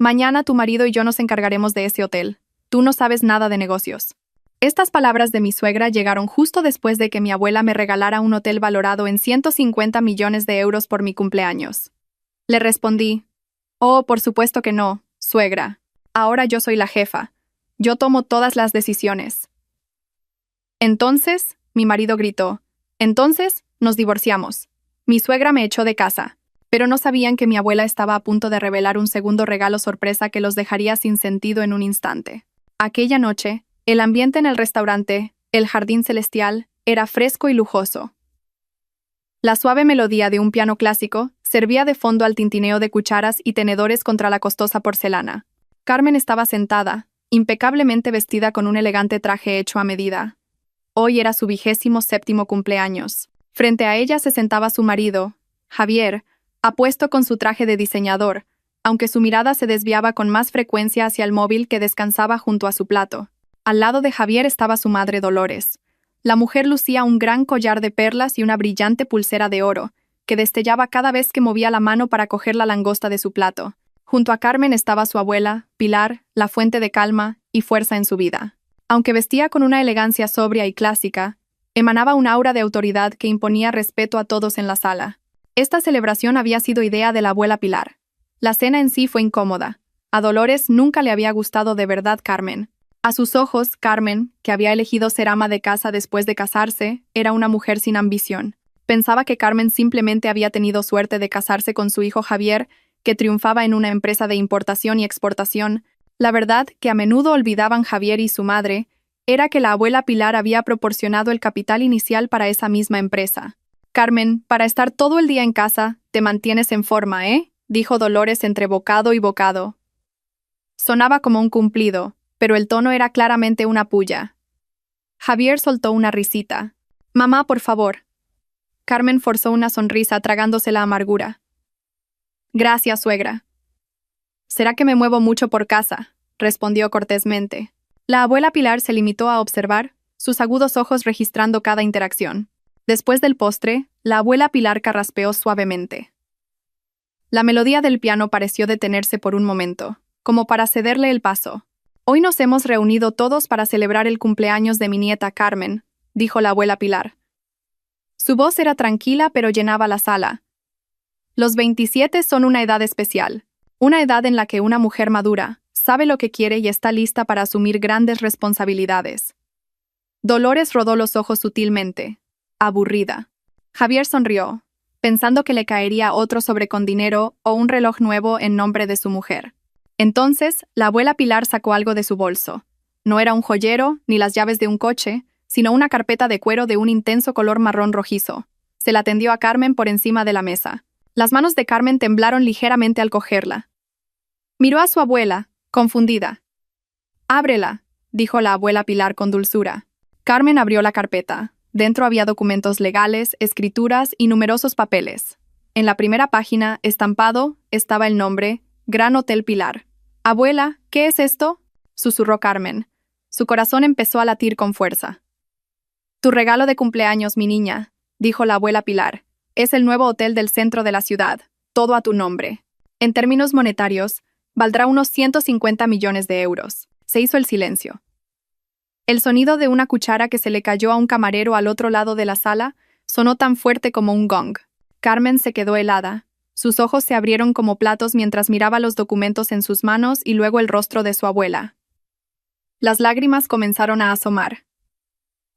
Mañana tu marido y yo nos encargaremos de ese hotel. Tú no sabes nada de negocios. Estas palabras de mi suegra llegaron justo después de que mi abuela me regalara un hotel valorado en 150 millones de euros por mi cumpleaños. Le respondí, oh, por supuesto que no, suegra. Ahora yo soy la jefa. Yo tomo todas las decisiones. Entonces, mi marido gritó, entonces, nos divorciamos. Mi suegra me echó de casa, pero no sabían que mi abuela estaba a punto de revelar un segundo regalo sorpresa que los dejaría sin sentido en un instante. Aquella noche, el ambiente en el restaurante, el jardín celestial, era fresco y lujoso. La suave melodía de un piano clásico servía de fondo al tintineo de cucharas y tenedores contra la costosa porcelana. Carmen estaba sentada, impecablemente vestida con un elegante traje hecho a medida. Hoy era su 27º cumpleaños. Frente a ella se sentaba su marido, Javier, apuesto con su traje de diseñador, aunque su mirada se desviaba con más frecuencia hacia el móvil que descansaba junto a su plato. Al lado de Javier estaba su madre Dolores. La mujer lucía un gran collar de perlas y una brillante pulsera de oro, que destellaba cada vez que movía la mano para coger la langosta de su plato. Junto a Carmen estaba su abuela, Pilar, la fuente de calma y fuerza en su vida. Aunque vestía con una elegancia sobria y clásica, emanaba un aura de autoridad que imponía respeto a todos en la sala. Esta celebración había sido idea de la abuela Pilar. La cena en sí fue incómoda. A Dolores nunca le había gustado de verdad Carmen. A sus ojos, Carmen, que había elegido ser ama de casa después de casarse, era una mujer sin ambición. Pensaba que Carmen simplemente había tenido suerte de casarse con su hijo Javier, que triunfaba en una empresa de importación y exportación. La verdad, que a menudo olvidaban Javier y su madre, era que la abuela Pilar había proporcionado el capital inicial para esa misma empresa. Carmen, para estar todo el día en casa, te mantienes en forma, ¿eh?, dijo Dolores entre bocado y bocado. Sonaba como un cumplido, pero el tono era claramente una pulla. Javier soltó una risita. Mamá, por favor. Carmen forzó una sonrisa tragándose la amargura. Gracias, suegra. ¿Será que me muevo mucho por casa?, respondió cortésmente. La abuela Pilar se limitó a observar, sus agudos ojos registrando cada interacción. Después del postre, la abuela Pilar carraspeó suavemente. La melodía del piano pareció detenerse por un momento, como para cederle el paso. Hoy nos hemos reunido todos para celebrar el cumpleaños de mi nieta Carmen, dijo la abuela Pilar. Su voz era tranquila pero llenaba la sala. Los 27 son una edad especial, una edad en la que una mujer madura, sabe lo que quiere y está lista para asumir grandes responsabilidades. Dolores rodó los ojos sutilmente, aburrida. Javier sonrió, pensando que le caería otro sobre con dinero o un reloj nuevo en nombre de su mujer. Entonces, la abuela Pilar sacó algo de su bolso. No era un joyero ni las llaves de un coche, sino una carpeta de cuero de un intenso color marrón rojizo. Se la tendió a Carmen por encima de la mesa. Las manos de Carmen temblaron ligeramente al cogerla. Miró a su abuela, confundida. «Ábrela», dijo la abuela Pilar con dulzura. Carmen abrió la carpeta. Dentro había documentos legales, escrituras y numerosos papeles. En la primera página, estampado, estaba el nombre Gran Hotel Pilar. «Abuela, ¿qué es esto?», susurró Carmen. Su corazón empezó a latir con fuerza. «Tu regalo de cumpleaños, mi niña», dijo la abuela Pilar. «Es el nuevo hotel del centro de la ciudad, todo a tu nombre. En términos monetarios, valdrá unos 150 millones de euros». Se hizo el silencio. El sonido de una cuchara que se le cayó a un camarero al otro lado de la sala sonó tan fuerte como un gong. Carmen se quedó helada. Sus ojos se abrieron como platos mientras miraba los documentos en sus manos y luego el rostro de su abuela. Las lágrimas comenzaron a asomar.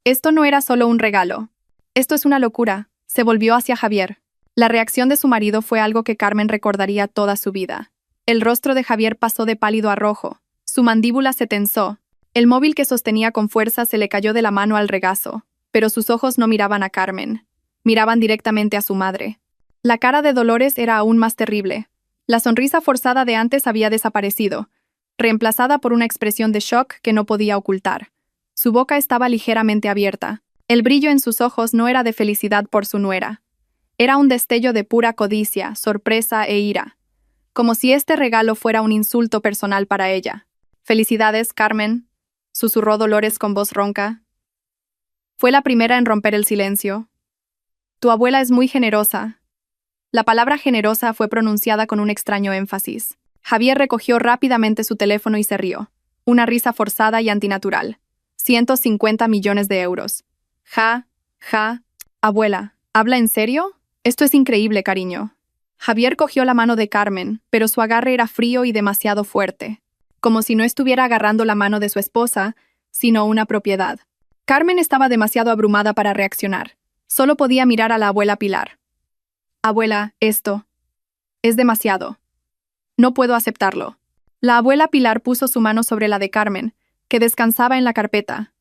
Esto no era solo un regalo. Esto es una locura. Se volvió hacia Javier. La reacción de su marido fue algo que Carmen recordaría toda su vida. El rostro de Javier pasó de pálido a rojo. Su mandíbula se tensó. El móvil que sostenía con fuerza se le cayó de la mano al regazo, pero sus ojos no miraban a Carmen. Miraban directamente a su madre. La cara de Dolores era aún más terrible. La sonrisa forzada de antes había desaparecido, reemplazada por una expresión de shock que no podía ocultar. Su boca estaba ligeramente abierta. El brillo en sus ojos no era de felicidad por su nuera. Era un destello de pura codicia, sorpresa e ira. Como si este regalo fuera un insulto personal para ella. «Felicidades, Carmen», susurró Dolores con voz ronca. Fue la primera en romper el silencio. «Tu abuela es muy generosa». La palabra generosa fue pronunciada con un extraño énfasis. Javier recogió rápidamente su teléfono y se rió. Una risa forzada y antinatural. 150 millones de euros. Ja, ja. Abuela, ¿habla en serio? Esto es increíble, cariño. Javier cogió la mano de Carmen, pero su agarre era frío y demasiado fuerte. Como si no estuviera agarrando la mano de su esposa, sino una propiedad. Carmen estaba demasiado abrumada para reaccionar. Solo podía mirar a la abuela Pilar. Abuela, esto es demasiado. No puedo aceptarlo. La abuela Pilar puso su mano sobre la de Carmen, que descansaba en la carpeta.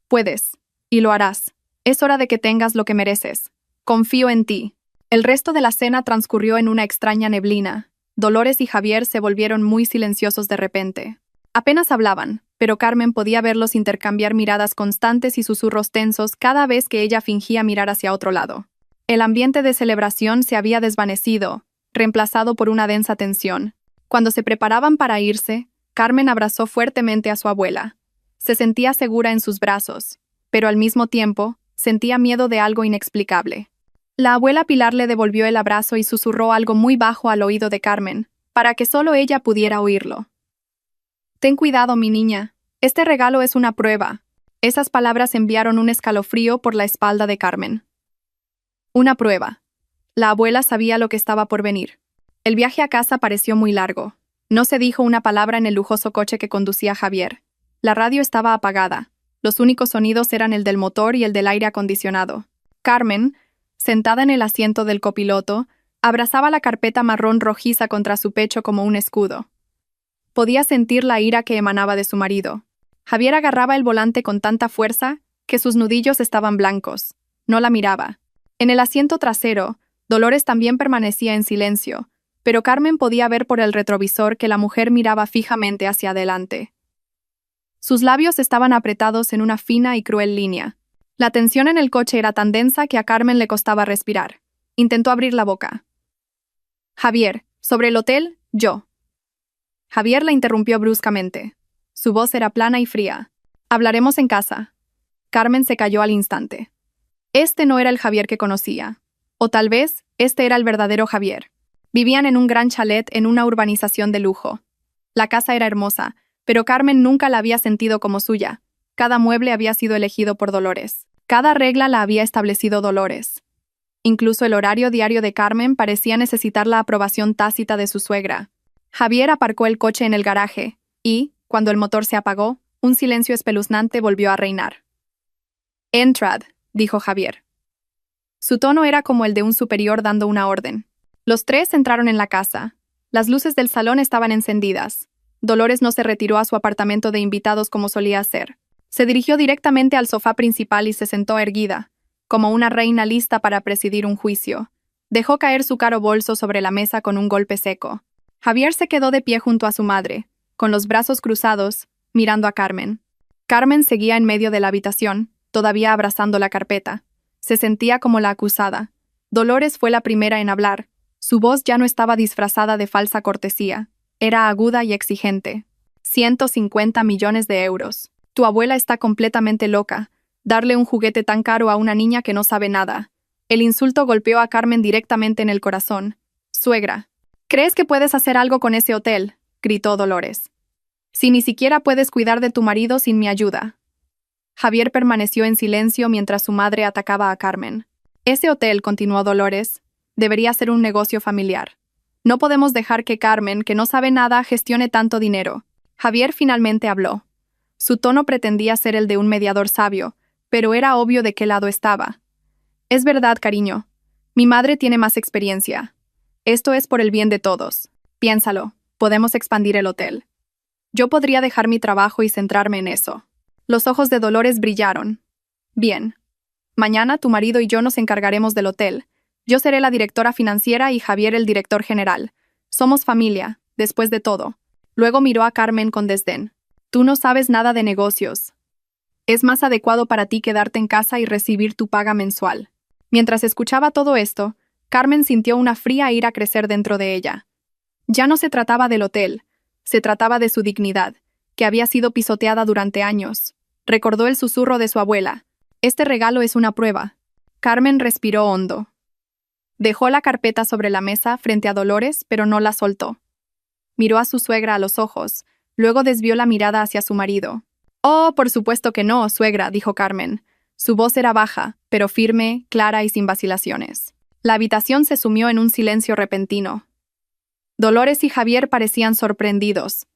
Puedes, y lo harás. Es hora de que tengas lo que mereces. Confío en ti. El resto de la cena transcurrió en una extraña neblina. Dolores y Javier se volvieron muy silenciosos de repente. Apenas hablaban, pero Carmen podía verlos intercambiar miradas constantes y susurros tensos cada vez que ella fingía mirar hacia otro lado. El ambiente de celebración se había desvanecido, reemplazado por una densa tensión. Cuando se preparaban para irse, Carmen abrazó fuertemente a su abuela. Se sentía segura en sus brazos, pero al mismo tiempo, sentía miedo de algo inexplicable. La abuela Pilar le devolvió el abrazo y susurró algo muy bajo al oído de Carmen, para que solo ella pudiera oírlo. Ten cuidado, mi niña. Este regalo es una prueba. Esas palabras enviaron un escalofrío por la espalda de Carmen. Una prueba. La abuela sabía lo que estaba por venir. El viaje a casa pareció muy largo. No se dijo una palabra en el lujoso coche que conducía Javier. La radio estaba apagada. Los únicos sonidos eran el del motor y el del aire acondicionado. Carmen, sentada en el asiento del copiloto, abrazaba la carpeta marrón rojiza contra su pecho como un escudo. Podía sentir la ira que emanaba de su marido. Javier agarraba el volante con tanta fuerza que sus nudillos estaban blancos. No la miraba. En el asiento trasero, Dolores también permanecía en silencio, pero Carmen podía ver por el retrovisor que la mujer miraba fijamente hacia adelante. Sus labios estaban apretados en una fina y cruel línea. La tensión en el coche era tan densa que a Carmen le costaba respirar. Intentó abrir la boca. Javier, sobre el hotel, yo. Javier la interrumpió bruscamente. Su voz era plana y fría. Hablaremos en casa. Carmen se calló al instante. Este no era el Javier que conocía. O tal vez, este era el verdadero Javier. Vivían en un gran chalet en una urbanización de lujo. La casa era hermosa, pero Carmen nunca la había sentido como suya. Cada mueble había sido elegido por Dolores. Cada regla la había establecido Dolores. Incluso el horario diario de Carmen parecía necesitar la aprobación tácita de su suegra. Javier aparcó el coche en el garaje, y, cuando el motor se apagó, un silencio espeluznante volvió a reinar. «Entrad», dijo Javier. Su tono era como el de un superior dando una orden. Los tres entraron en la casa. Las luces del salón estaban encendidas. Dolores no se retiró a su apartamento de invitados como solía hacer. Se dirigió directamente al sofá principal y se sentó erguida, como una reina lista para presidir un juicio. Dejó caer su caro bolso sobre la mesa con un golpe seco. Javier se quedó de pie junto a su madre, con los brazos cruzados, mirando a Carmen. Carmen seguía en medio de la habitación, todavía abrazando la carpeta. Se sentía como la acusada. Dolores fue la primera en hablar. Su voz ya no estaba disfrazada de falsa cortesía. Era aguda y exigente. 150 millones de euros. Tu abuela está completamente loca. Darle un juguete tan caro a una niña que no sabe nada. El insulto golpeó a Carmen directamente en el corazón. Suegra. ¿Crees que puedes hacer algo con ese hotel?, gritó Dolores. Si ni siquiera puedes cuidar de tu marido sin mi ayuda. Javier permaneció en silencio mientras su madre atacaba a Carmen. Ese hotel, continuó Dolores, debería ser un negocio familiar. No podemos dejar que Carmen, que no sabe nada, gestione tanto dinero. Javier finalmente habló. Su tono pretendía ser el de un mediador sabio, pero era obvio de qué lado estaba. Es verdad, cariño. Mi madre tiene más experiencia. Esto es por el bien de todos. Piénsalo, podemos expandir el hotel. Yo podría dejar mi trabajo y centrarme en eso. Los ojos de Dolores brillaron. Bien. Mañana tu marido y yo nos encargaremos del hotel. Yo seré la directora financiera y Javier el director general. Somos familia, después de todo. Luego miró a Carmen con desdén. Tú no sabes nada de negocios. Es más adecuado para ti quedarte en casa y recibir tu paga mensual. Mientras escuchaba todo esto, Carmen sintió una fría ira crecer dentro de ella. Ya no se trataba del hotel, se trataba de su dignidad, que había sido pisoteada durante años. Recordó el susurro de su abuela. Este regalo es una prueba. Carmen respiró hondo. Dejó la carpeta sobre la mesa frente a Dolores, pero no la soltó. Miró a su suegra a los ojos, luego desvió la mirada hacia su marido. «Oh, por supuesto que no, suegra», dijo Carmen. Su voz era baja, pero firme, clara y sin vacilaciones. La habitación se sumió en un silencio repentino. Dolores y Javier parecían sorprendidos.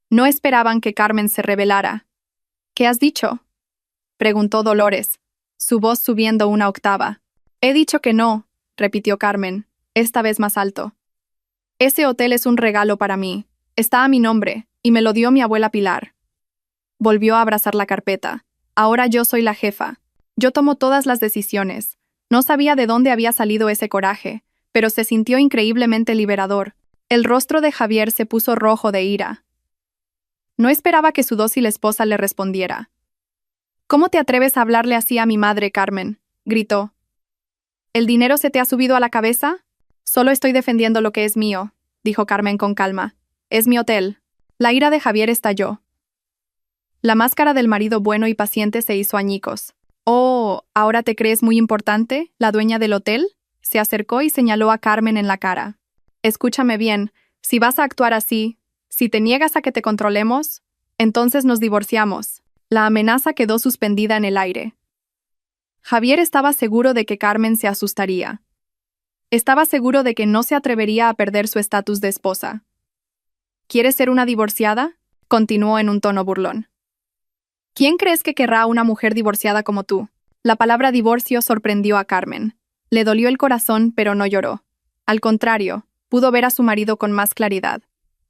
No esperaban que Carmen se revelara. «¿Qué has dicho?», preguntó Dolores, su voz subiendo una octava. «He dicho que no», repitió Carmen, esta vez más alto. «Ese hotel es un regalo para mí. Está a mi nombre, y me lo dio mi abuela Pilar». Volvió a abrazar la carpeta. «Ahora yo soy la jefa. Yo tomo todas las decisiones». No sabía de dónde había salido ese coraje, pero se sintió increíblemente liberador. El rostro de Javier se puso rojo de ira. No esperaba que su dócil esposa le respondiera. «¿Cómo te atreves a hablarle así a mi madre, Carmen?», gritó. «¿El dinero se te ha subido a la cabeza?». «Solo estoy defendiendo lo que es mío», dijo Carmen con calma. «Es mi hotel». La ira de Javier estalló. La máscara del marido bueno y paciente se hizo añicos. «Oh, ¿ahora te crees muy importante, la dueña del hotel?», se acercó y señaló a Carmen en la cara. «Escúchame bien, si vas a actuar así, si te niegas a que te controlemos, entonces nos divorciamos». La amenaza quedó suspendida en el aire. Javier estaba seguro de que Carmen se asustaría. Estaba seguro de que no se atrevería a perder su estatus de esposa. «¿Quieres ser una divorciada?», continuó en un tono burlón. «¿Quién crees que querrá a una mujer divorciada como tú?». La palabra divorcio sorprendió a Carmen. Le dolió el corazón, pero no lloró. Al contrario, pudo ver a su marido con más claridad.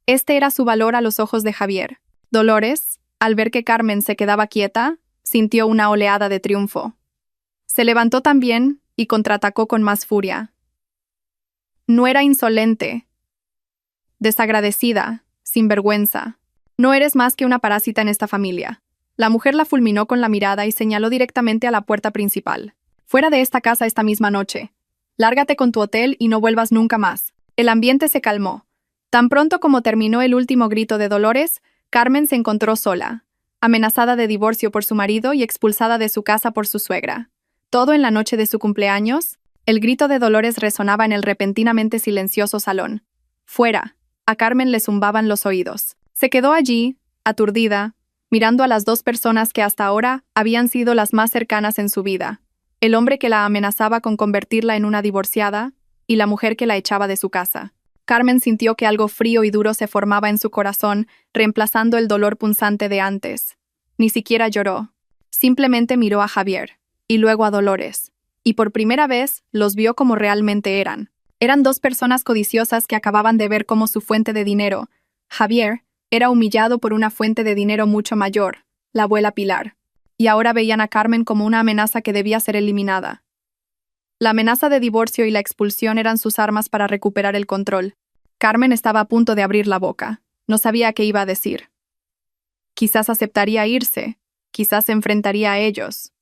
Este era su valor a los ojos de Javier. Dolores, al ver que Carmen se quedaba quieta, sintió una oleada de triunfo. Se levantó también y contraatacó con más furia. «No era insolente, desagradecida, sinvergüenza. No eres más que una parásita en esta familia». La mujer la fulminó con la mirada y señaló directamente a la puerta principal. «Fuera de esta casa esta misma noche. Lárgate con tu hotel y no vuelvas nunca más». El ambiente se calmó. Tan pronto como terminó el último grito de Dolores, Carmen se encontró sola, amenazada de divorcio por su marido y expulsada de su casa por su suegra. Todo en la noche de su cumpleaños, el grito de Dolores resonaba en el repentinamente silencioso salón. «Fuera». A Carmen le zumbaban los oídos. Se quedó allí, aturdida, mirando a las dos personas que hasta ahora habían sido las más cercanas en su vida. El hombre que la amenazaba con convertirla en una divorciada y la mujer que la echaba de su casa. Carmen sintió que algo frío y duro se formaba en su corazón, reemplazando el dolor punzante de antes. Ni siquiera lloró. Simplemente miró a Javier, y luego a Dolores. Y por primera vez los vio como realmente eran. Eran dos personas codiciosas que acababan de ver cómo su fuente de dinero, Javier, era humillado por una fuente de dinero mucho mayor, la abuela Pilar. Y ahora veían a Carmen como una amenaza que debía ser eliminada. La amenaza de divorcio y la expulsión eran sus armas para recuperar el control. Carmen estaba a punto de abrir la boca. No sabía qué iba a decir. Quizás aceptaría irse. Quizás se enfrentaría a ellos.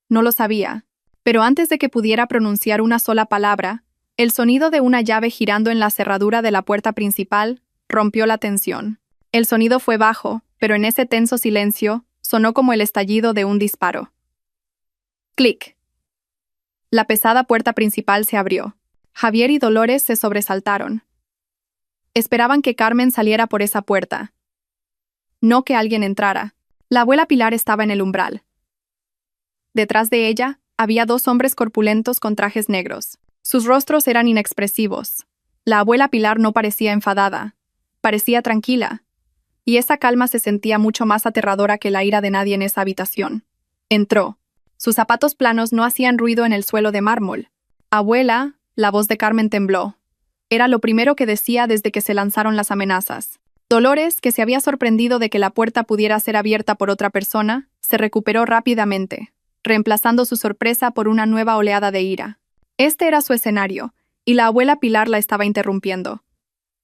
No lo sabía. Pero antes de que pudiera pronunciar una sola palabra, el sonido de una llave girando en la cerradura de la puerta principal rompió la tensión. El sonido fue bajo, pero en ese tenso silencio sonó como el estallido de un disparo. Clic. La pesada puerta principal se abrió. Javier y Dolores se sobresaltaron. Esperaban que Carmen saliera por esa puerta. No que alguien entrara. La abuela Pilar estaba en el umbral. Detrás de ella había dos hombres corpulentos con trajes negros. Sus rostros eran inexpresivos. La abuela Pilar no parecía enfadada. Parecía tranquila. Y esa calma se sentía mucho más aterradora que la ira de nadie en esa habitación. Entró. Sus zapatos planos no hacían ruido en el suelo de mármol. «Abuela», la voz de Carmen tembló. Era lo primero que decía desde que se lanzaron las amenazas. Dolores, que se había sorprendido de que la puerta pudiera ser abierta por otra persona, se recuperó rápidamente, reemplazando su sorpresa por una nueva oleada de ira. Este era su escenario, y la abuela Pilar la estaba interrumpiendo.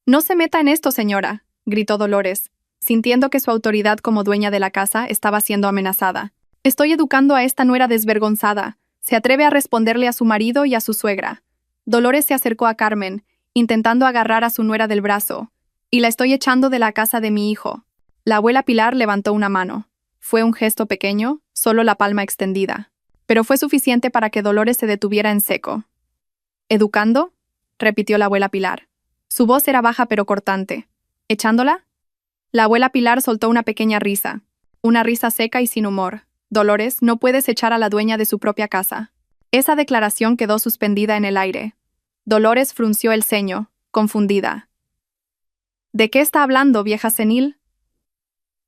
«No se meta en esto, señora», gritó Dolores, sintiendo que su autoridad como dueña de la casa estaba siendo amenazada. «Estoy educando a esta nuera desvergonzada. Se atreve a responderle a su marido y a su suegra». Dolores se acercó a Carmen, intentando agarrar a su nuera del brazo. «Y la estoy echando de la casa de mi hijo». La abuela Pilar levantó una mano. Fue un gesto pequeño, solo la palma extendida. Pero fue suficiente para que Dolores se detuviera en seco. «¿Educando?», repitió la abuela Pilar. Su voz era baja pero cortante. ¿Echándola? La abuela Pilar soltó una pequeña risa. Una risa seca y sin humor. Dolores, no puedes echar a la dueña de su propia casa. Esa declaración quedó suspendida en el aire. Dolores frunció el ceño, confundida. ¿De qué está hablando, vieja senil?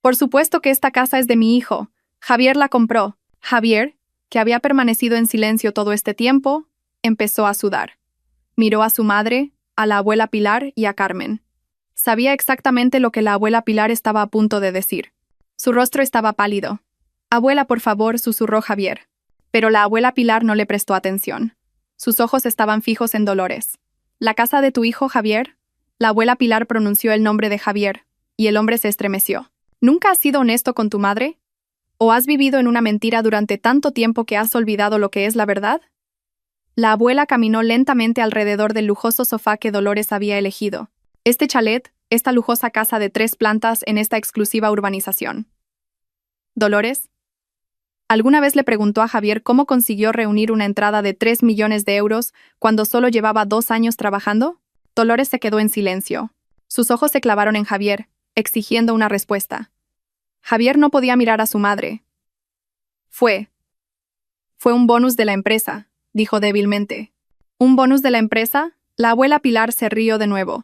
Por supuesto que esta casa es de mi hijo. Javier la compró. Javier, que había permanecido en silencio todo este tiempo, empezó a sudar. Miró a su madre, a la abuela Pilar y a Carmen. Sabía exactamente lo que la abuela Pilar estaba a punto de decir. Su rostro estaba pálido. Abuela, por favor, susurró Javier. Pero la abuela Pilar no le prestó atención. Sus ojos estaban fijos en Dolores. ¿La casa de tu hijo, Javier? La abuela Pilar pronunció el nombre de Javier, y el hombre se estremeció. ¿Nunca has sido honesto con tu madre? ¿O has vivido en una mentira durante tanto tiempo que has olvidado lo que es la verdad? La abuela caminó lentamente alrededor del lujoso sofá que Dolores había elegido. Este chalet, esta lujosa casa de 3 plantas en esta exclusiva urbanización. Dolores. ¿Alguna vez le preguntó a Javier cómo consiguió reunir una entrada de 3 millones de euros cuando solo llevaba 2 años trabajando? Dolores se quedó en silencio. Sus ojos se clavaron en Javier, exigiendo una respuesta. Javier no podía mirar a su madre. Fue un bonus de la empresa, dijo débilmente. ¿Un bonus de la empresa? La abuela Pilar se rió de nuevo.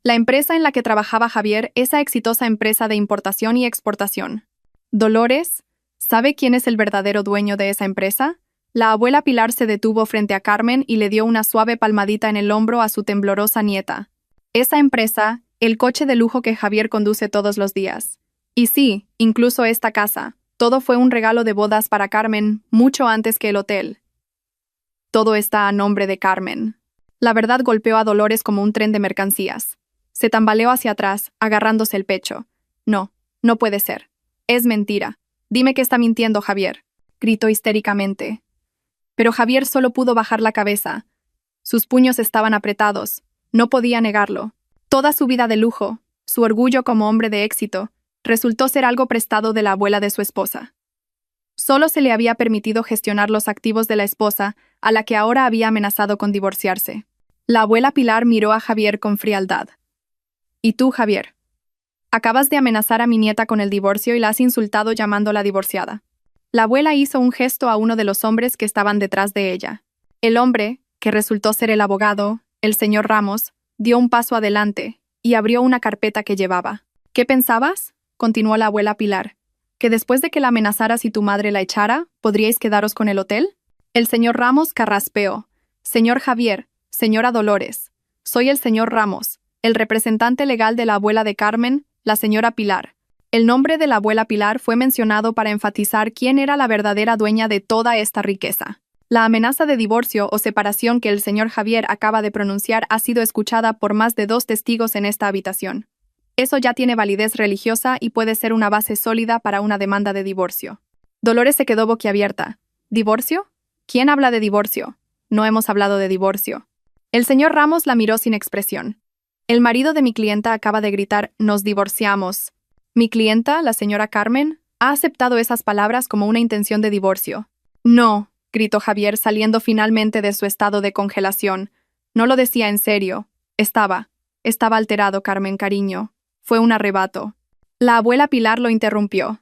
La empresa en la que trabajaba Javier, esa exitosa empresa de importación y exportación. Dolores, ¿sabe quién es el verdadero dueño de esa empresa? La abuela Pilar se detuvo frente a Carmen y le dio una suave palmadita en el hombro a su temblorosa nieta. Esa empresa, el coche de lujo que Javier conduce todos los días. Y sí, incluso esta casa. Todo fue un regalo de bodas para Carmen, mucho antes que el hotel. Todo está a nombre de Carmen. La verdad golpeó a Dolores como un tren de mercancías. Se tambaleó hacia atrás, agarrándose el pecho. No, no puede ser. Es mentira. Dime que está mintiendo, Javier, gritó histéricamente. Pero Javier solo pudo bajar la cabeza. Sus puños estaban apretados. No podía negarlo. Toda su vida de lujo, su orgullo como hombre de éxito, resultó ser algo prestado de la abuela de su esposa. Solo se le había permitido gestionar los activos de la esposa, a la que ahora había amenazado con divorciarse. La abuela Pilar miró a Javier con frialdad. ¿Y tú, Javier? Acabas de amenazar a mi nieta con el divorcio y la has insultado llamándola divorciada. La abuela hizo un gesto a uno de los hombres que estaban detrás de ella. El hombre, que resultó ser el abogado, el señor Ramos, dio un paso adelante y abrió una carpeta que llevaba. ¿Qué pensabas?, continuó la abuela Pilar. ¿Que después de que la amenazaras y tu madre la echara, podríais quedaros con el hotel? El señor Ramos carraspeó. Señor Javier, señora Dolores, soy el señor Ramos, el representante legal de la abuela de Carmen, la señora Pilar. El nombre de la abuela Pilar fue mencionado para enfatizar quién era la verdadera dueña de toda esta riqueza. La amenaza de divorcio o separación que el señor Javier acaba de pronunciar ha sido escuchada por más de 2 testigos en esta habitación. Eso ya tiene validez religiosa y puede ser una base sólida para una demanda de divorcio. Dolores se quedó boquiabierta. ¿Divorcio? ¿Quién habla de divorcio? No hemos hablado de divorcio. El señor Ramos la miró sin expresión. El marido de mi clienta acaba de gritar, «Nos divorciamos». Mi clienta, la señora Carmen, ha aceptado esas palabras como una intención de divorcio. No, gritó Javier saliendo finalmente de su estado de congelación. No lo decía en serio. Estaba alterado, Carmen, cariño. Fue un arrebato. La abuela Pilar lo interrumpió.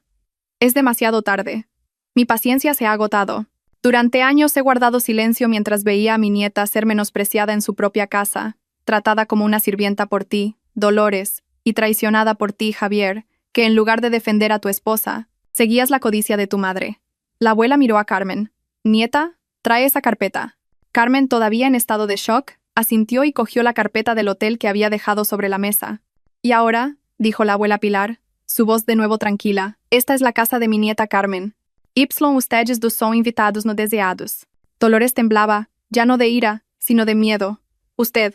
Es demasiado tarde. Mi paciencia se ha agotado. Durante años he guardado silencio mientras veía a mi nieta ser menospreciada en su propia casa, tratada como una sirvienta por ti, Dolores, y traicionada por ti, Javier, que en lugar de defender a tu esposa, seguías la codicia de tu madre. La abuela miró a Carmen. Nieta, trae esa carpeta. Carmen, todavía en estado de shock, asintió y cogió la carpeta del hotel que había dejado sobre la mesa. Y ahora, dijo la abuela Pilar, su voz de nuevo tranquila, esta es la casa de mi nieta Carmen. Ustedes dos son invitados no deseados. Dolores temblaba, ya no de ira, sino de miedo. Usted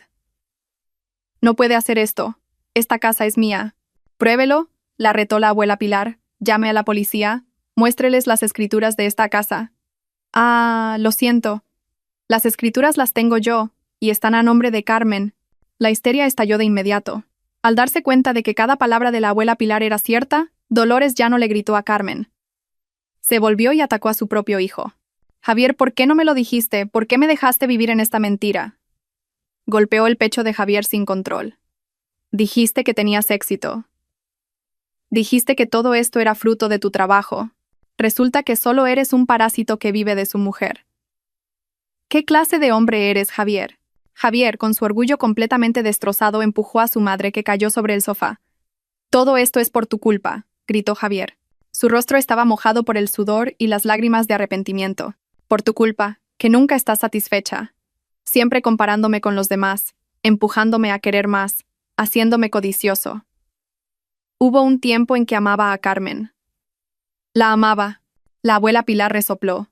no puede hacer esto. Esta casa es mía. Pruébelo, la retó la abuela Pilar. Llame a la policía. Muéstreles las escrituras de esta casa. Ah, lo siento. Las escrituras las tengo yo, y están a nombre de Carmen. La histeria estalló de inmediato. Al darse cuenta de que cada palabra de la abuela Pilar era cierta, Dolores ya no le gritó a Carmen. Se volvió y atacó a su propio hijo. Javier, ¿por qué no me lo dijiste? ¿Por qué me dejaste vivir en esta mentira? Golpeó el pecho de Javier sin control. Dijiste que tenías éxito. Dijiste que todo esto era fruto de tu trabajo. Resulta que solo eres un parásito que vive de su mujer. ¿Qué clase de hombre eres, Javier? Javier, con su orgullo completamente destrozado, empujó a su madre, que cayó sobre el sofá. Todo esto es por tu culpa, gritó Javier. Su rostro estaba mojado por el sudor y las lágrimas de arrepentimiento. Por tu culpa, que nunca estás satisfecha. Siempre comparándome con los demás, empujándome a querer más, haciéndome codicioso. Hubo un tiempo en que amaba a Carmen. La amaba. La abuela Pilar resopló.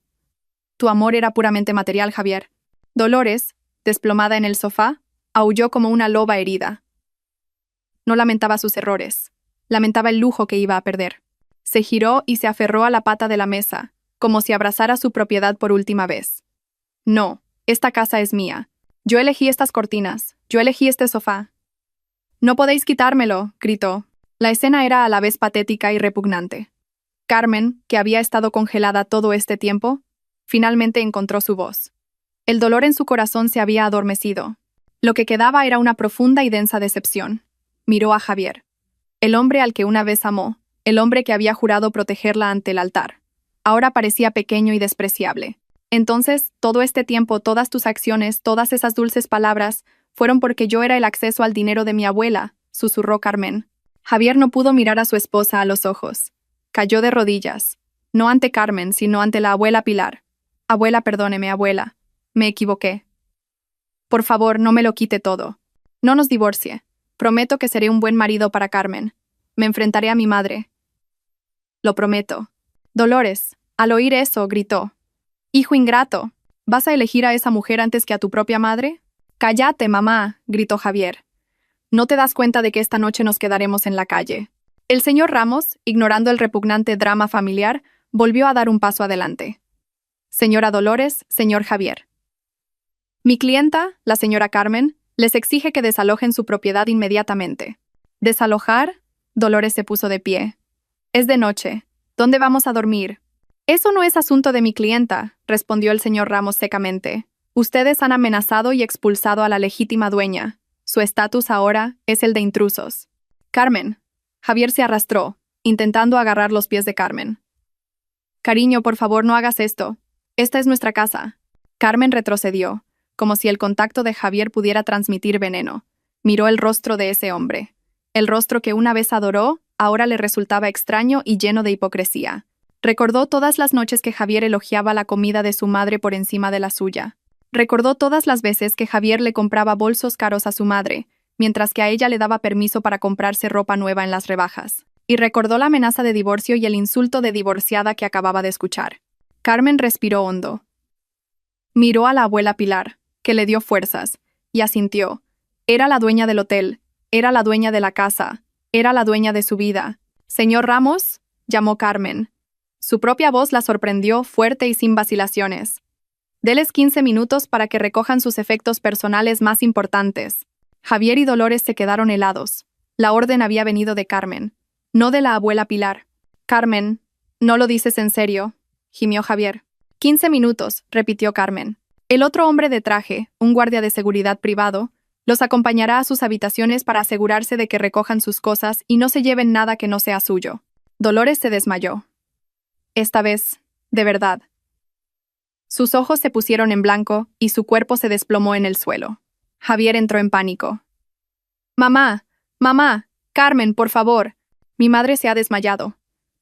Tu amor era puramente material, Javier. Dolores, desplomada en el sofá, aulló como una loba herida. No lamentaba sus errores. Lamentaba el lujo que iba a perder. Se giró y se aferró a la pata de la mesa, como si abrazara su propiedad por última vez. No, esta casa es mía. Yo elegí estas cortinas. Yo elegí este sofá. No podéis quitármelo, gritó. La escena era a la vez patética y repugnante. Carmen, que había estado congelada todo este tiempo, finalmente encontró su voz. El dolor en su corazón se había adormecido. Lo que quedaba era una profunda y densa decepción. Miró a Javier. El hombre al que una vez amó, el hombre que había jurado protegerla ante el altar. Ahora parecía pequeño y despreciable. Entonces, todo este tiempo, todas tus acciones, todas esas dulces palabras, fueron porque yo era el acceso al dinero de mi abuela, susurró Carmen. Javier no pudo mirar a su esposa a los ojos. Cayó de rodillas. No ante Carmen, sino ante la abuela Pilar. Abuela, perdóneme, abuela. Me equivoqué. Por favor, no me lo quite todo. No nos divorcie. Prometo que seré un buen marido para Carmen. Me enfrentaré a mi madre. Lo prometo. Dolores, al oír eso, gritó. Hijo ingrato, ¿vas a elegir a esa mujer antes que a tu propia madre? Cállate, mamá, gritó Javier. ¿No te das cuenta de que esta noche nos quedaremos en la calle? El señor Ramos, ignorando el repugnante drama familiar, volvió a dar un paso adelante. Señora Dolores, señor Javier. Mi clienta, la señora Carmen, les exige que desalojen su propiedad inmediatamente. ¿Desalojar? Dolores se puso de pie. Es de noche. ¿Dónde vamos a dormir? Eso no es asunto de mi clienta, respondió el señor Ramos secamente. Ustedes han amenazado y expulsado a la legítima dueña. Su estatus ahora es el de intrusos. Carmen. Javier se arrastró, intentando agarrar los pies de Carmen. Cariño, por favor, no hagas esto. Esta es nuestra casa. Carmen retrocedió, como si el contacto de Javier pudiera transmitir veneno. Miró el rostro de ese hombre. El rostro que una vez adoró, ahora le resultaba extraño y lleno de hipocresía. Recordó todas las noches que Javier elogiaba la comida de su madre por encima de la suya. Recordó todas las veces que Javier le compraba bolsos caros a su madre, mientras que a ella le daba permiso para comprarse ropa nueva en las rebajas. Y recordó la amenaza de divorcio y el insulto de divorciada que acababa de escuchar. Carmen respiró hondo. Miró a la abuela Pilar, que le dio fuerzas, y asintió. Era la dueña del hotel, era la dueña de la casa, era la dueña de su vida. «Señor Ramos», llamó Carmen. Su propia voz la sorprendió, fuerte y sin vacilaciones. «Deles 15 minutos para que recojan sus efectos personales más importantes». Javier y Dolores se quedaron helados. La orden había venido de Carmen, no de la abuela Pilar. «Carmen, ¿no lo dices en serio?», gimió Javier. 15 minutos, repitió Carmen. El otro hombre de traje, un guardia de seguridad privado, los acompañará a sus habitaciones para asegurarse de que recojan sus cosas y no se lleven nada que no sea suyo. Dolores se desmayó. Esta vez, de verdad. Sus ojos se pusieron en blanco y su cuerpo se desplomó en el suelo. Javier entró en pánico. «Mamá, mamá, Carmen, por favor. Mi madre se ha desmayado.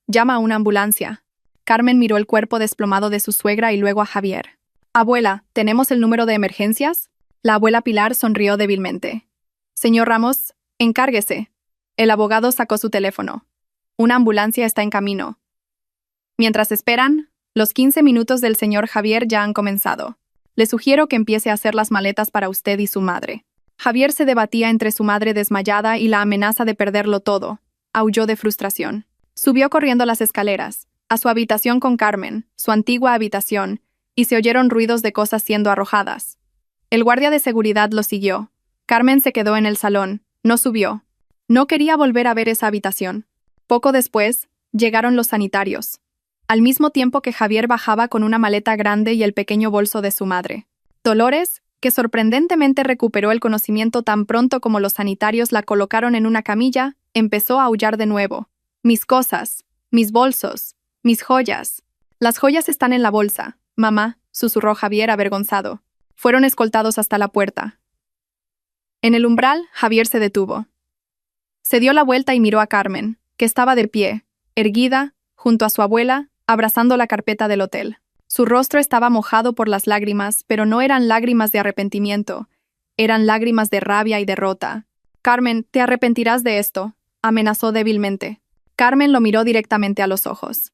Llama a una ambulancia». Carmen miró el cuerpo desplomado de su suegra y luego a Javier. «Abuela, ¿tenemos el número de emergencias?» La abuela Pilar sonrió débilmente. «Señor Ramos, encárguese». El abogado sacó su teléfono. «Una ambulancia está en camino». Mientras esperan, los 15 minutos del señor Javier ya han comenzado. Le sugiero que empiece a hacer las maletas para usted y su madre. Javier se debatía entre su madre desmayada y la amenaza de perderlo todo. Aulló de frustración. Subió corriendo las escaleras, a su habitación con Carmen, su antigua habitación, y se oyeron ruidos de cosas siendo arrojadas. El guardia de seguridad lo siguió. Carmen se quedó en el salón, no subió. No quería volver a ver esa habitación. Poco después, llegaron los sanitarios. Al mismo tiempo que Javier bajaba con una maleta grande y el pequeño bolso de su madre. «Dolores, que sorprendentemente recuperó el conocimiento tan pronto como los sanitarios la colocaron en una camilla, empezó a aullar de nuevo. Mis cosas, mis bolsos, mis joyas. Las joyas están en la bolsa, mamá, susurró Javier avergonzado. Fueron escoltados hasta la puerta. En el umbral, Javier se detuvo. Se dio la vuelta y miró a Carmen, que estaba de pie, erguida, junto a su abuela, abrazando la carpeta del hotel. Su rostro estaba mojado por las lágrimas, pero no eran lágrimas de arrepentimiento, eran lágrimas de rabia y derrota. Carmen, te arrepentirás de esto, amenazó débilmente. Carmen lo miró directamente a los ojos.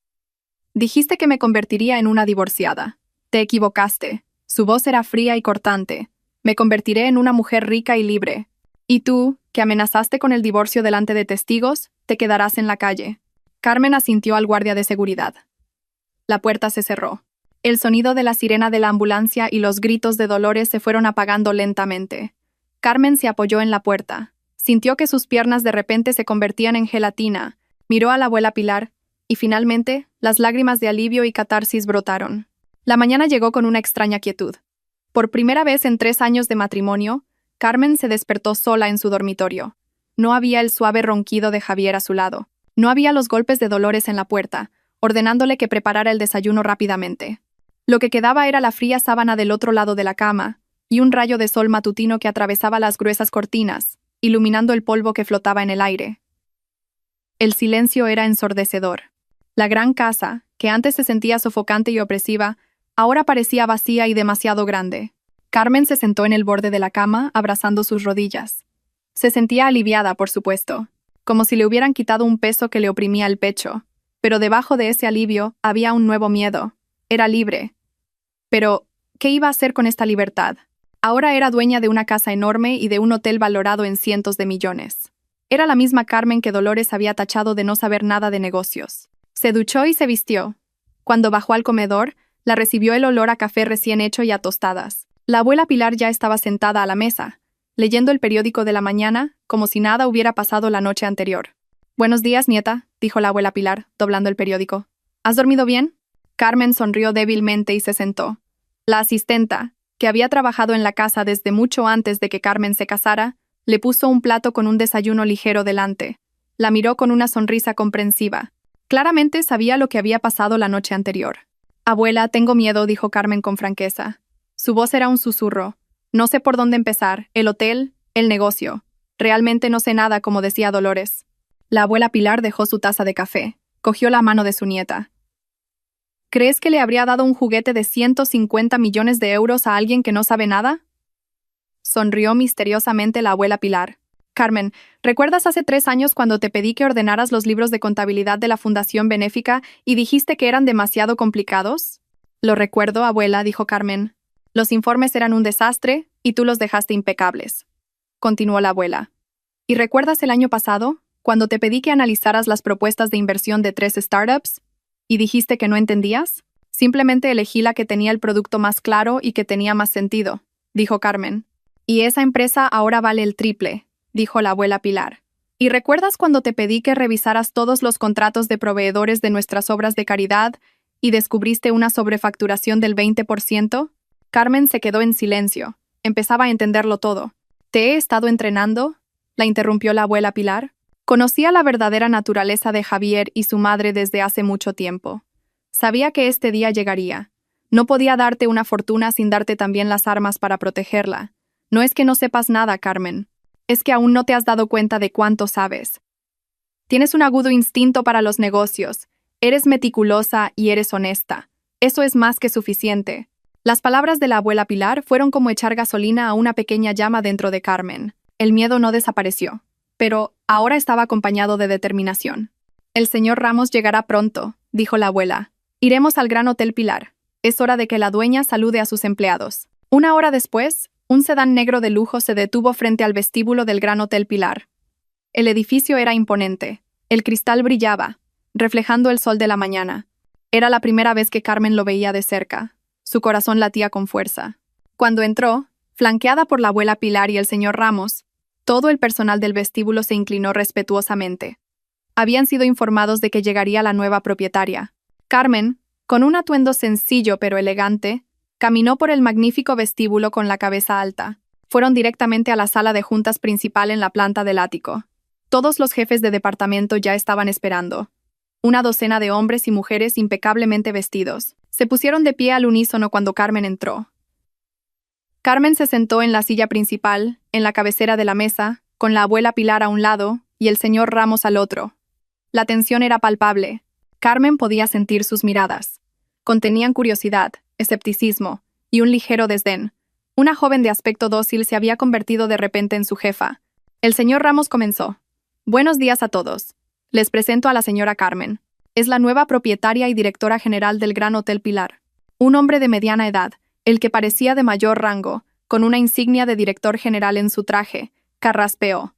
Dijiste que me convertiría en una divorciada. Te equivocaste. Su voz era fría y cortante. Me convertiré en una mujer rica y libre. Y tú, que amenazaste con el divorcio delante de testigos, te quedarás en la calle. Carmen asintió al guardia de seguridad. La puerta se cerró. El sonido de la sirena de la ambulancia y los gritos de Dolores se fueron apagando lentamente. Carmen se apoyó en la puerta. Sintió que sus piernas de repente se convertían en gelatina. Miró a la abuela Pilar, y finalmente, las lágrimas de alivio y catarsis brotaron. La mañana llegó con una extraña quietud. Por primera vez en 3 años de matrimonio, Carmen se despertó sola en su dormitorio. No había el suave ronquido de Javier a su lado. No había los golpes de Dolores en la puerta, ordenándole que preparara el desayuno rápidamente. Lo que quedaba era la fría sábana del otro lado de la cama, y un rayo de sol matutino que atravesaba las gruesas cortinas, iluminando el polvo que flotaba en el aire. El silencio era ensordecedor. La gran casa, que antes se sentía sofocante y opresiva, ahora parecía vacía y demasiado grande. Carmen se sentó en el borde de la cama, abrazando sus rodillas. Se sentía aliviada, por supuesto, como si le hubieran quitado un peso que le oprimía el pecho, pero debajo de ese alivio había un nuevo miedo. Era libre. Pero, ¿qué iba a hacer con esta libertad? Ahora era dueña de una casa enorme y de un hotel valorado en cientos de millones. Era la misma Carmen que Dolores había tachado de no saber nada de negocios. Se duchó y se vistió. Cuando bajó al comedor, la recibió el olor a café recién hecho y a tostadas. La abuela Pilar ya estaba sentada a la mesa, leyendo el periódico de la mañana, como si nada hubiera pasado la noche anterior. «Buenos días, nieta», dijo la abuela Pilar, doblando el periódico. «¿Has dormido bien?» Carmen sonrió débilmente y se sentó. La asistenta, que había trabajado en la casa desde mucho antes de que Carmen se casara, le puso un plato con un desayuno ligero delante. La miró con una sonrisa comprensiva. Claramente sabía lo que había pasado la noche anterior. «Abuela, tengo miedo», dijo Carmen con franqueza. Su voz era un susurro. «No sé por dónde empezar, el hotel, el negocio. Realmente no sé nada, como decía Dolores». La abuela Pilar dejó su taza de café. Cogió la mano de su nieta. «¿Crees que le habría dado un juguete de 150 millones de euros a alguien que no sabe nada?» Sonrió misteriosamente la abuela Pilar. «Carmen, ¿recuerdas hace 3 años cuando te pedí que ordenaras los libros de contabilidad de la Fundación Benéfica y dijiste que eran demasiado complicados?» «Lo recuerdo, abuela», dijo Carmen. «Los informes eran un desastre y tú los dejaste impecables», continuó la abuela. «¿Y recuerdas el año pasado, cuando te pedí que analizaras las propuestas de inversión de 3 startups? ¿Y dijiste que no entendías? Simplemente elegí la que tenía el producto más claro y que tenía más sentido», dijo Carmen. «Y esa empresa ahora vale el triple», dijo la abuela Pilar. «¿Y recuerdas cuando te pedí que revisaras todos los contratos de proveedores de nuestras obras de caridad y descubriste una sobrefacturación del 20%? Carmen se quedó en silencio. Empezaba a entenderlo todo. «¿Te he estado entrenando?», la interrumpió la abuela Pilar. Conocía la verdadera naturaleza de Javier y su madre desde hace mucho tiempo. Sabía que este día llegaría. No podía darte una fortuna sin darte también las armas para protegerla. No es que no sepas nada, Carmen. Es que aún no te has dado cuenta de cuánto sabes. Tienes un agudo instinto para los negocios. Eres meticulosa y eres honesta. Eso es más que suficiente». Las palabras de la abuela Pilar fueron como echar gasolina a una pequeña llama dentro de Carmen. El miedo no desapareció, pero ahora estaba acompañado de determinación. «El señor Ramos llegará pronto», dijo la abuela. «Iremos al Gran Hotel Pilar. Es hora de que la dueña salude a sus empleados». 1 hora después, un sedán negro de lujo se detuvo frente al vestíbulo del Gran Hotel Pilar. El edificio era imponente. El cristal brillaba, reflejando el sol de la mañana. Era la primera vez que Carmen lo veía de cerca. Su corazón latía con fuerza. Cuando entró, flanqueada por la abuela Pilar y el señor Ramos, todo el personal del vestíbulo se inclinó respetuosamente. Habían sido informados de que llegaría la nueva propietaria. Carmen, con un atuendo sencillo pero elegante, Caminó por el magnífico vestíbulo con la cabeza alta. Fueron directamente a la sala de juntas principal en la planta del ático. Todos los jefes de departamento ya estaban esperando. Una docena de hombres y mujeres impecablemente vestidos. Se pusieron de pie al unísono cuando Carmen entró. Carmen se sentó en la silla principal, en la cabecera de la mesa, con la abuela Pilar a un lado y el señor Ramos al otro. La tensión era palpable. Carmen podía sentir sus miradas. Contenían curiosidad, escepticismo y un ligero desdén. Una joven de aspecto dócil se había convertido de repente en su jefa. El señor Ramos comenzó. Buenos días a todos. Les presento a la señora Carmen. Es la nueva propietaria y directora general del Gran Hotel Pilar. Un hombre de mediana edad, el que parecía de mayor rango, con una insignia de director general en su traje, carraspeó.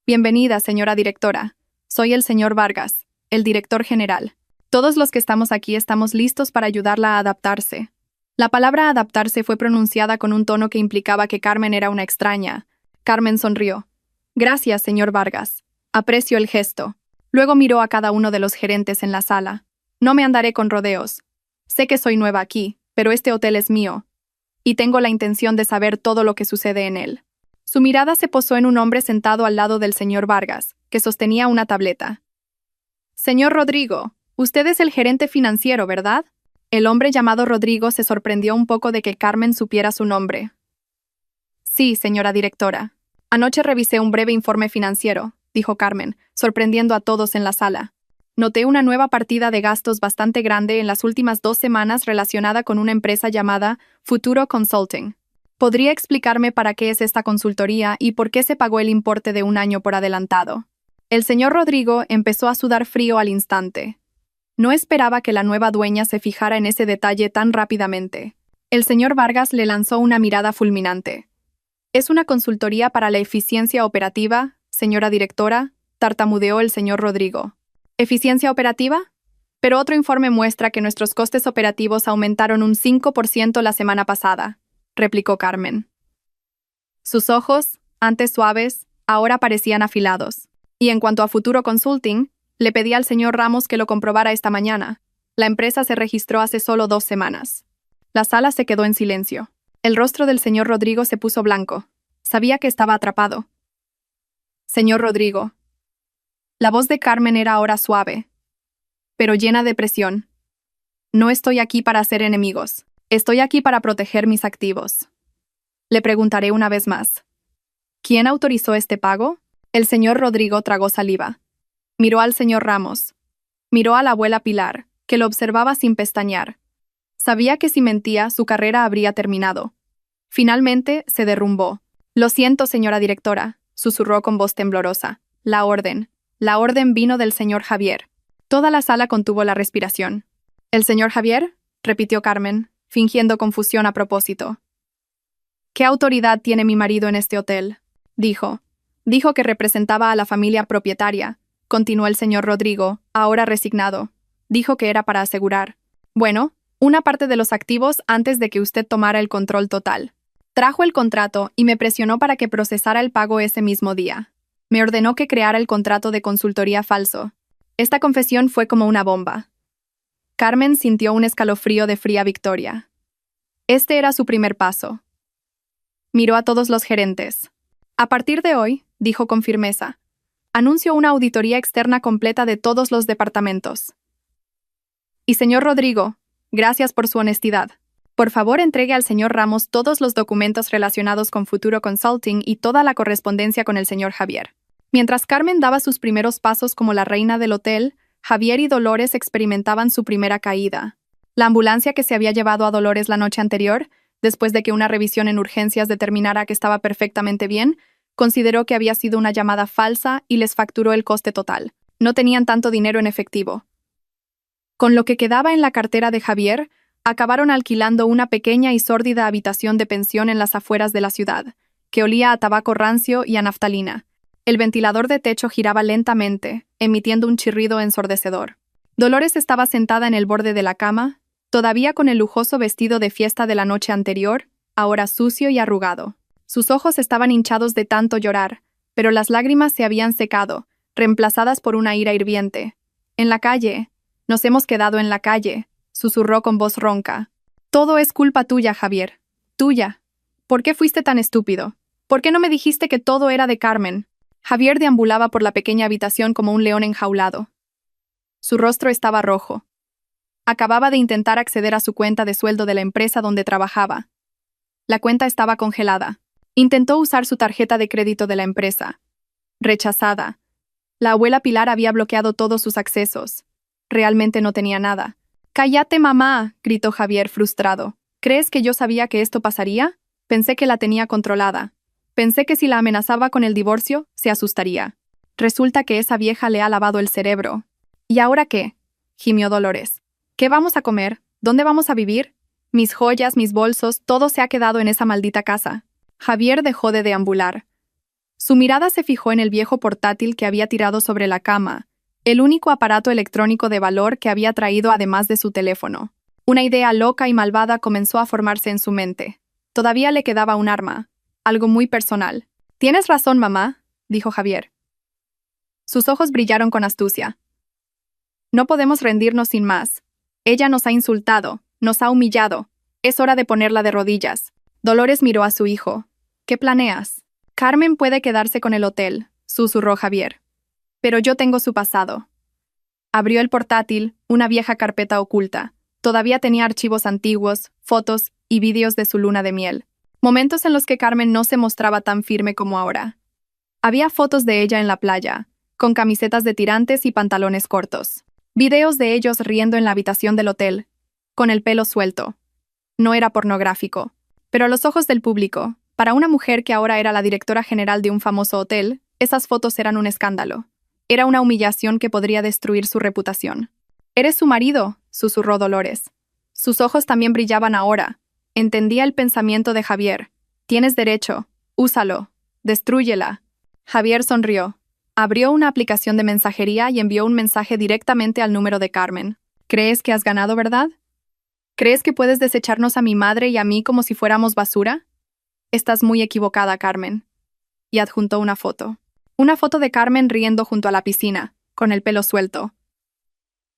Bienvenida, señora directora. Soy el señor Vargas, el director general. Todos los que estamos aquí estamos listos para ayudarla a adaptarse. La palabra adaptarse fue pronunciada con un tono que implicaba que Carmen era una extraña. Carmen sonrió. Gracias, señor Vargas. Aprecio el gesto. Luego miró a cada uno de los gerentes en la sala. No me andaré con rodeos. Sé que soy nueva aquí, pero este hotel es mío. Y tengo la intención de saber todo lo que sucede en él. Su mirada se posó en un hombre sentado al lado del señor Vargas, que sostenía una tableta. Señor Rodrigo, usted es el gerente financiero, ¿verdad? El hombre llamado Rodrigo se sorprendió un poco de que Carmen supiera su nombre. Sí, señora directora. Anoche revisé un breve informe financiero, dijo Carmen, sorprendiendo a todos en la sala. Noté una nueva partida de gastos bastante grande en las últimas 2 semanas relacionada con una empresa llamada Futuro Consulting. ¿Podría explicarme para qué es esta consultoría y por qué se pagó el importe de 1 año por adelantado? El señor Rodrigo empezó a sudar frío al instante. No esperaba que la nueva dueña se fijara en ese detalle tan rápidamente. El señor Vargas le lanzó una mirada fulminante. ¿Es una consultoría para la eficiencia operativa, señora directora?, tartamudeó el señor Rodrigo. ¿Eficiencia operativa? Pero otro informe muestra que nuestros costes operativos aumentaron un 5% la semana pasada, replicó Carmen. Sus ojos, antes suaves, ahora parecían afilados. Y en cuanto a Futuro Consulting, le pedí al señor Ramos que lo comprobara esta mañana. La empresa se registró hace solo 2 semanas. La sala se quedó en silencio. El rostro del señor Rodrigo se puso blanco. Sabía que estaba atrapado. Señor Rodrigo. La voz de Carmen era ahora suave, pero llena de presión. No estoy aquí para hacer enemigos. Estoy aquí para proteger mis activos. Le preguntaré una vez más. ¿Quién autorizó este pago? El señor Rodrigo tragó saliva. Miró al señor Ramos. Miró a la abuela Pilar, que lo observaba sin pestañear. Sabía que si mentía, su carrera habría terminado. Finalmente, se derrumbó. Lo siento, señora directora, susurró con voz temblorosa. La orden vino del señor Javier. Toda la sala contuvo la respiración. ¿El señor Javier?, repitió Carmen, fingiendo confusión a propósito. ¿Qué autoridad tiene mi marido en este hotel?, dijo. Dijo que representaba a la familia propietaria, continuó el señor Rodrigo, ahora resignado. Dijo que era para asegurar, bueno, una parte de los activos antes de que usted tomara el control total. Trajo el contrato y me presionó para que procesara el pago ese mismo día. Me ordenó que creara el contrato de consultoría falso. Esta confesión fue como una bomba. Carmen sintió un escalofrío de fría victoria. Este era su primer paso. Miró a todos los gerentes. A partir de hoy, dijo con firmeza, anuncio una auditoría externa completa de todos los departamentos. Y señor Rodrigo, gracias por su honestidad. Por favor, entregue al señor Ramos todos los documentos relacionados con Futuro Consulting y toda la correspondencia con el señor Javier. Mientras Carmen daba sus primeros pasos como la reina del hotel, Javier y Dolores experimentaban su primera caída. La ambulancia que se había llevado a Dolores la noche anterior, después de que una revisión en urgencias determinara que estaba perfectamente bien, consideró que había sido una llamada falsa y les facturó el coste total. No tenían tanto dinero en efectivo. Con lo que quedaba en la cartera de Javier, acabaron alquilando una pequeña y sórdida habitación de pensión en las afueras de la ciudad, que olía a tabaco rancio y a naftalina. El ventilador de techo giraba lentamente, emitiendo un chirrido ensordecedor. Dolores estaba sentada en el borde de la cama, todavía con el lujoso vestido de fiesta de la noche anterior, ahora sucio y arrugado. Sus ojos estaban hinchados de tanto llorar, pero las lágrimas se habían secado, reemplazadas por una ira hirviente. En la calle. Nos hemos quedado en la calle, susurró con voz ronca. Todo es culpa tuya, Javier. Tuya. ¿Por qué fuiste tan estúpido? ¿Por qué no me dijiste que todo era de Carmen? Javier deambulaba por la pequeña habitación como un león enjaulado. Su rostro estaba rojo. Acababa de intentar acceder a su cuenta de sueldo de la empresa donde trabajaba. La cuenta estaba congelada. Intentó usar su tarjeta de crédito de la empresa. Rechazada. La abuela Pilar había bloqueado todos sus accesos. Realmente no tenía nada. «¡Cállate, mamá!», gritó Javier frustrado. «¿Crees que yo sabía que esto pasaría? Pensé que la tenía controlada. Pensé que si la amenazaba con el divorcio, se asustaría. Resulta que esa vieja le ha lavado el cerebro». «¿Y ahora qué?», gimió Dolores. «¿Qué vamos a comer? ¿Dónde vamos a vivir? Mis joyas, mis bolsos, todo se ha quedado en esa maldita casa». Javier dejó de deambular. Su mirada se fijó en el viejo portátil que había tirado sobre la cama, el único aparato electrónico de valor que había traído además de su teléfono. Una idea loca y malvada comenzó a formarse en su mente. Todavía le quedaba un arma, algo muy personal. «Tienes razón, mamá», dijo Javier. Sus ojos brillaron con astucia. «No podemos rendirnos sin más. Ella nos ha insultado, nos ha humillado. Es hora de ponerla de rodillas». Dolores miró a su hijo. «¿Qué planeas?» «Carmen puede quedarse con el hotel», susurró Javier. «Pero yo tengo su pasado». Abrió el portátil, una vieja carpeta oculta. Todavía tenía archivos antiguos, fotos y vídeos de su luna de miel. Momentos en los que Carmen no se mostraba tan firme como ahora. Había fotos de ella en la playa, con camisetas de tirantes y pantalones cortos. Videos de ellos riendo en la habitación del hotel, con el pelo suelto. No era pornográfico. Pero a los ojos del público, para una mujer que ahora era la directora general de un famoso hotel, esas fotos eran un escándalo. Era una humillación que podría destruir su reputación. «Eres su marido», susurró Dolores. Sus ojos también brillaban ahora. Entendía el pensamiento de Javier. «Tienes derecho. Úsalo. Destrúyela». Javier sonrió. Abrió una aplicación de mensajería y envió un mensaje directamente al número de Carmen. «¿Crees que has ganado, verdad? ¿Crees que puedes desecharnos a mi madre y a mí como si fuéramos basura? Estás muy equivocada, Carmen». Y adjuntó una foto. Una foto de Carmen riendo junto a la piscina, con el pelo suelto.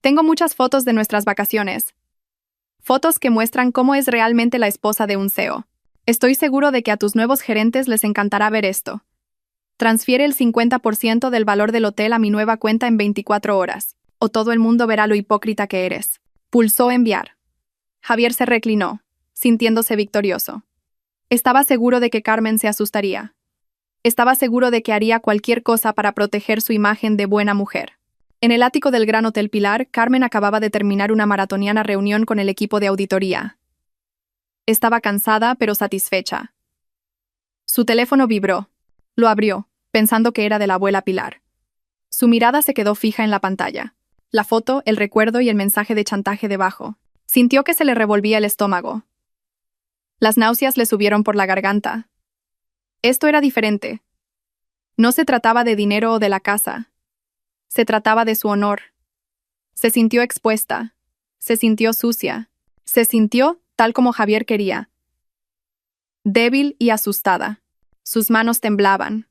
«Tengo muchas fotos de nuestras vacaciones. Fotos que muestran cómo es realmente la esposa de un CEO. Estoy seguro de que a tus nuevos gerentes les encantará ver esto. Transfiere el 50% del valor del hotel a mi nueva cuenta en 24 horas, o todo el mundo verá lo hipócrita que eres». Pulsó enviar. Javier se reclinó, sintiéndose victorioso. Estaba seguro de que Carmen se asustaría. Estaba seguro de que haría cualquier cosa para proteger su imagen de buena mujer. En el ático del Gran Hotel Pilar, Carmen acababa de terminar una maratoniana reunión con el equipo de auditoría. Estaba cansada, pero satisfecha. Su teléfono vibró. Lo abrió, pensando que era de la abuela Pilar. Su mirada se quedó fija en la pantalla. La foto, el recuerdo y el mensaje de chantaje debajo. Sintió que se le revolvía el estómago. Las náuseas le subieron por la garganta. Esto era diferente. No se trataba de dinero o de la casa. Se trataba de su honor. Se sintió expuesta. Se sintió sucia. Se sintió tal como Javier quería. Débil y asustada. Sus manos temblaban.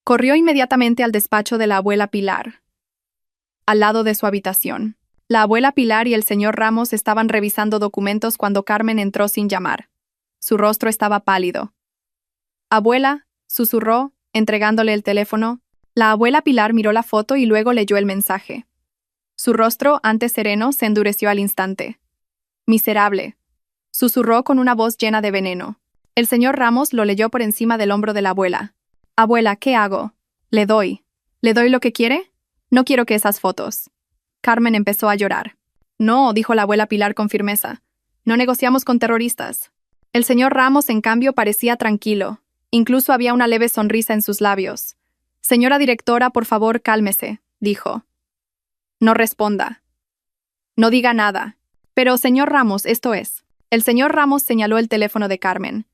Corrió inmediatamente al despacho de la abuela Pilar, al lado de su habitación. La abuela Pilar y el señor Ramos estaban revisando documentos cuando Carmen entró sin llamar. Su rostro estaba pálido. «Abuela», susurró, entregándole el teléfono. La abuela Pilar miró la foto y luego leyó el mensaje. Su rostro, antes sereno, se endureció al instante. «Miserable», susurró con una voz llena de veneno. El señor Ramos lo leyó por encima del hombro de la abuela. «Abuela, ¿qué hago? ¿Le doy? ¿Le doy lo que quiere? No quiero que esas fotos». Carmen empezó a llorar. «No», dijo la abuela Pilar con firmeza. «No negociamos con terroristas». El señor Ramos, en cambio, parecía tranquilo. Incluso había una leve sonrisa en sus labios. «Señora directora, por favor, cálmese», dijo. «No responda. No diga nada». «Pero, señor Ramos, esto es». El señor Ramos señaló el teléfono de Carmen.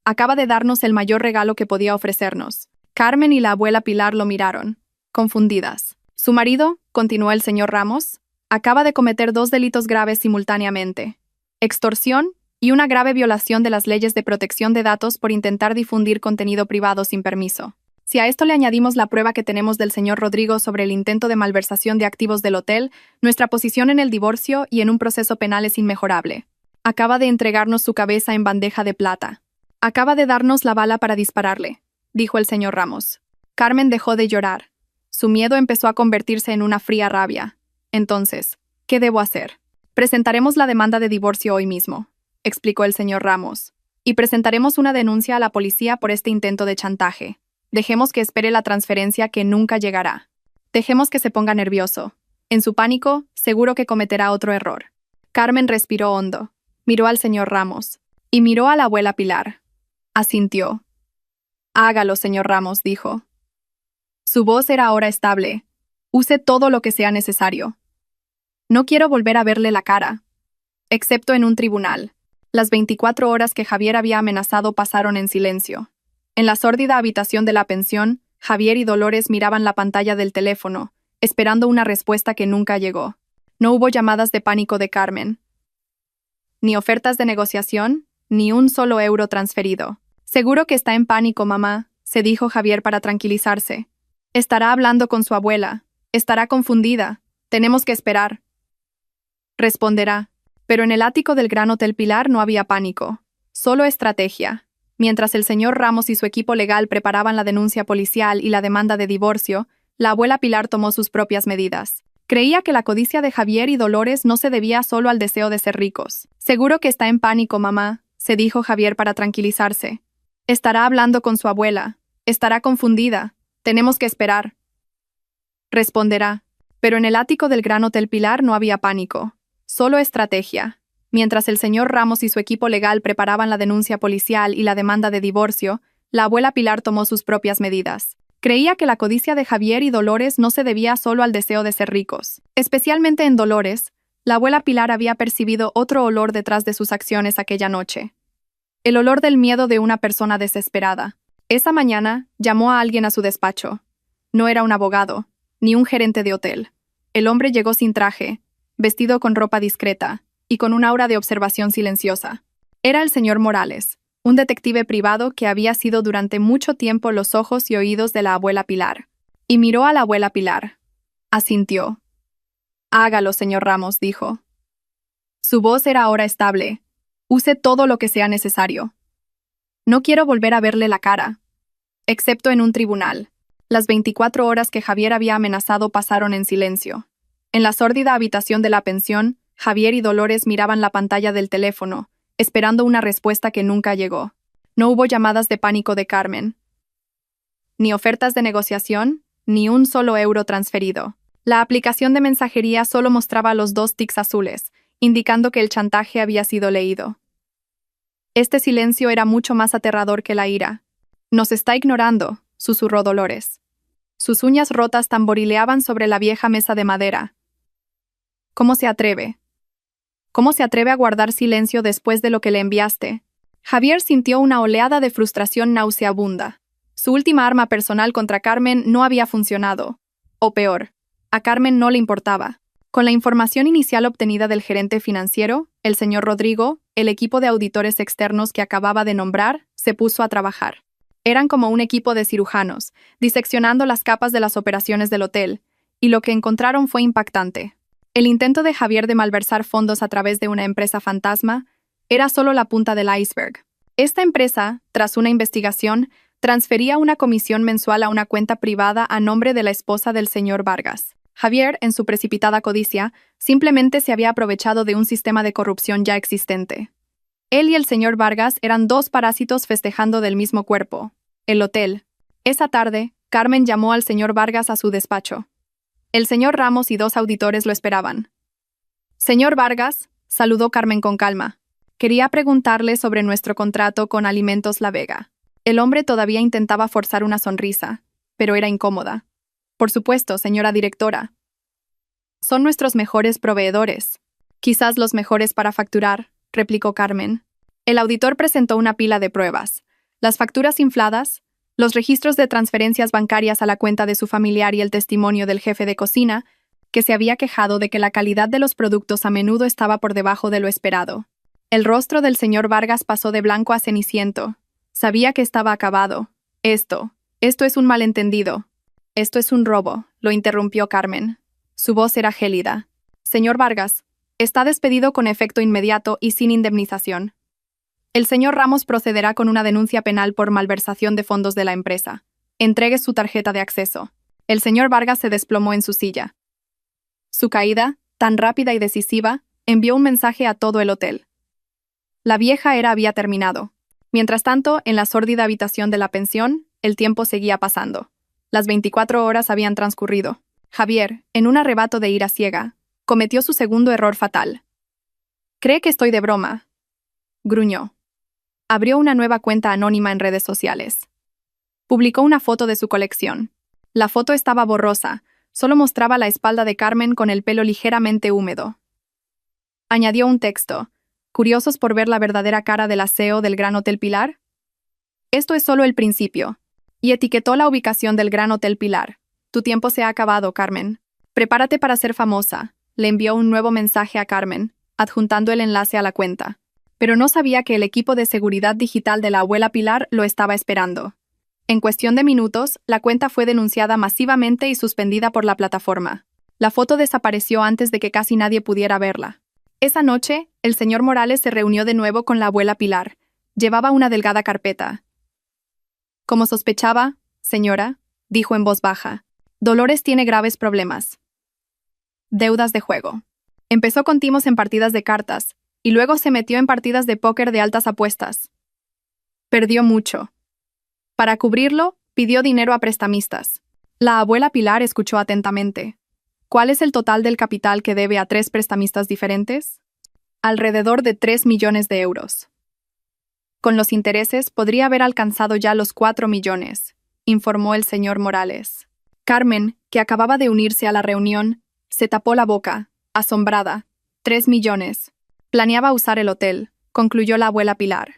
«Acaba de darnos el mayor regalo que podía ofrecernos». Carmen y la abuela Pilar lo miraron, confundidas. «Su marido», continuó el señor Ramos, «acaba de cometer 2 delitos graves simultáneamente: extorsión y una grave violación de las leyes de protección de datos por intentar difundir contenido privado sin permiso. Si a esto le añadimos la prueba que tenemos del señor Rodrigo sobre el intento de malversación de activos del hotel, nuestra posición en el divorcio y en un proceso penal es inmejorable». Acaba de entregarnos su cabeza en bandeja de plata. Acaba de darnos la bala para dispararle, dijo el señor Ramos. Carmen dejó de llorar. Su miedo empezó a convertirse en una fría rabia. Entonces, ¿qué debo hacer? Presentaremos la demanda de divorcio hoy mismo, explicó el señor Ramos. Y presentaremos una denuncia a la policía por este intento de chantaje. Dejemos que espere la transferencia que nunca llegará. Dejemos que se ponga nervioso. En su pánico, seguro que cometerá otro error. Carmen respiró hondo, miró al señor Ramos y miró a la abuela Pilar. Asintió. Hágalo, señor Ramos, dijo. Su voz era ahora estable. Use todo lo que sea necesario. No quiero volver a verle la cara. Excepto en un tribunal. Las 24 horas que Javier había amenazado pasaron en silencio. En la sórdida habitación de la pensión, Javier y Dolores miraban la pantalla del teléfono, esperando una respuesta que nunca llegó. No hubo llamadas de pánico de Carmen. Ni ofertas de negociación, ni un solo euro transferido. Seguro que está en pánico, mamá, se dijo Javier para tranquilizarse. Estará hablando con su abuela. Estará confundida. Tenemos que esperar. Responderá. Pero en el ático del Gran Hotel Pilar no había pánico. Solo estrategia. Mientras el señor Ramos y su equipo legal preparaban la denuncia policial y la demanda de divorcio, la abuela Pilar tomó sus propias medidas. Creía que la codicia de Javier y Dolores no se debía solo al deseo de ser ricos. Seguro que está en pánico, mamá, se dijo Javier para tranquilizarse. Estará hablando con su abuela. Estará confundida. Tenemos que esperar. Responderá. Pero en el ático del Gran Hotel Pilar no había pánico. Solo estrategia. Mientras el señor Ramos y su equipo legal preparaban la denuncia policial y la demanda de divorcio, la abuela Pilar tomó sus propias medidas. Creía que la codicia de Javier y Dolores no se debía solo al deseo de ser ricos. Especialmente en Dolores, la abuela Pilar había percibido otro olor detrás de sus acciones aquella noche. El olor del miedo de una persona desesperada. Esa mañana, llamó a alguien a su despacho. No era un abogado, ni un gerente de hotel. El hombre llegó sin traje, vestido con ropa discreta, y con un aura de observación silenciosa. Era el señor Morales, un detective privado que había sido durante mucho tiempo los ojos y oídos de la abuela Pilar. Y miró a la abuela Pilar. Asintió. Hágalo, señor Ramos, dijo. Su voz era ahora estable. Use todo lo que sea necesario. No quiero volver a verle la cara. Excepto en un tribunal. Las 24 horas que Javier había amenazado pasaron en silencio. En la sórdida habitación de la pensión, Javier y Dolores miraban la pantalla del teléfono, esperando una respuesta que nunca llegó. No hubo llamadas de pánico de Carmen. Ni ofertas de negociación, ni un solo euro transferido. La aplicación de mensajería solo mostraba los 2 tics azules, indicando que el chantaje había sido leído. Este silencio era mucho más aterrador que la ira. Nos está ignorando, susurró Dolores. Sus uñas rotas tamborileaban sobre la vieja mesa de madera. ¿Cómo se atreve? ¿Cómo se atreve a guardar silencio después de lo que le enviaste? Javier sintió una oleada de frustración nauseabunda. Su última arma personal contra Carmen no había funcionado. O peor, a Carmen no le importaba. Con la información inicial obtenida del gerente financiero, el señor Rodrigo, el equipo de auditores externos que acababa de nombrar, se puso a trabajar. Eran como un equipo de cirujanos, diseccionando las capas de las operaciones del hotel, y lo que encontraron fue impactante. El intento de Javier de malversar fondos a través de una empresa fantasma era solo la punta del iceberg. Esta empresa, tras una investigación, transfería una comisión mensual a una cuenta privada a nombre de la esposa del señor Vargas. Javier, en su precipitada codicia, simplemente se había aprovechado de un sistema de corrupción ya existente. Él y el señor Vargas eran 2 parásitos festejando del mismo cuerpo. El hotel. Esa tarde, Carmen llamó al señor Vargas a su despacho. El señor Ramos y 2 auditores lo esperaban. Señor Vargas, saludó Carmen con calma. Quería preguntarle sobre nuestro contrato con Alimentos La Vega. El hombre todavía intentaba forzar una sonrisa, pero era incómoda. Por supuesto, señora directora. Son nuestros mejores proveedores. Quizás los mejores para facturar, replicó Carmen. El auditor presentó una pila de pruebas. Las facturas infladas, los registros de transferencias bancarias a la cuenta de su familiar y el testimonio del jefe de cocina, que se había quejado de que la calidad de los productos a menudo estaba por debajo de lo esperado. El rostro del señor Vargas pasó de blanco a ceniciento. Sabía que estaba acabado. Esto es un malentendido. Esto es un robo, lo interrumpió Carmen. Su voz era gélida. Señor Vargas, Está despedido con efecto inmediato y sin indemnización. El señor Ramos procederá con una denuncia penal por malversación de fondos de la empresa. Entregue su tarjeta de acceso. El señor Vargas se desplomó en su silla. Su caída, tan rápida y decisiva, envió un mensaje a todo el hotel. La vieja era había terminado. Mientras tanto, en la sórdida habitación de la pensión, el tiempo seguía pasando. Las 24 horas habían transcurrido. Javier, en un arrebato de ira ciega, cometió su segundo error fatal. «¿Cree que estoy de broma?», gruñó. Abrió una nueva cuenta anónima en redes sociales. Publicó una foto de su colección. La foto estaba borrosa, solo mostraba la espalda de Carmen con el pelo ligeramente húmedo. Añadió un texto: «¿Curiosos por ver la verdadera cara del aseo del Gran Hotel Pilar? Esto es solo el principio». Y etiquetó la ubicación del Gran Hotel Pilar. «Tu tiempo se ha acabado, Carmen. Prepárate para ser famosa», le envió un nuevo mensaje a Carmen, adjuntando el enlace a la cuenta. Pero no sabía que el equipo de seguridad digital de la abuela Pilar lo estaba esperando. En cuestión de minutos, la cuenta fue denunciada masivamente y suspendida por la plataforma. La foto desapareció antes de que casi nadie pudiera verla. Esa noche, el señor Morales se reunió de nuevo con la abuela Pilar. Llevaba una delgada carpeta. «Como sospechaba, señora», dijo en voz baja, «Dolores tiene graves problemas. Deudas de juego. Empezó con timos en partidas de cartas, y luego se metió en partidas de póker de altas apuestas. Perdió mucho. Para cubrirlo, pidió dinero a prestamistas». La abuela Pilar escuchó atentamente. «¿Cuál es el total del capital que debe a 3 prestamistas diferentes?» «Alrededor de 3 millones de euros. Con los intereses podría haber alcanzado ya los 4 millones», informó el señor Morales. Carmen, que acababa de unirse a la reunión, se tapó la boca, asombrada. 3 millones. Planeaba usar el hotel, concluyó la abuela Pilar.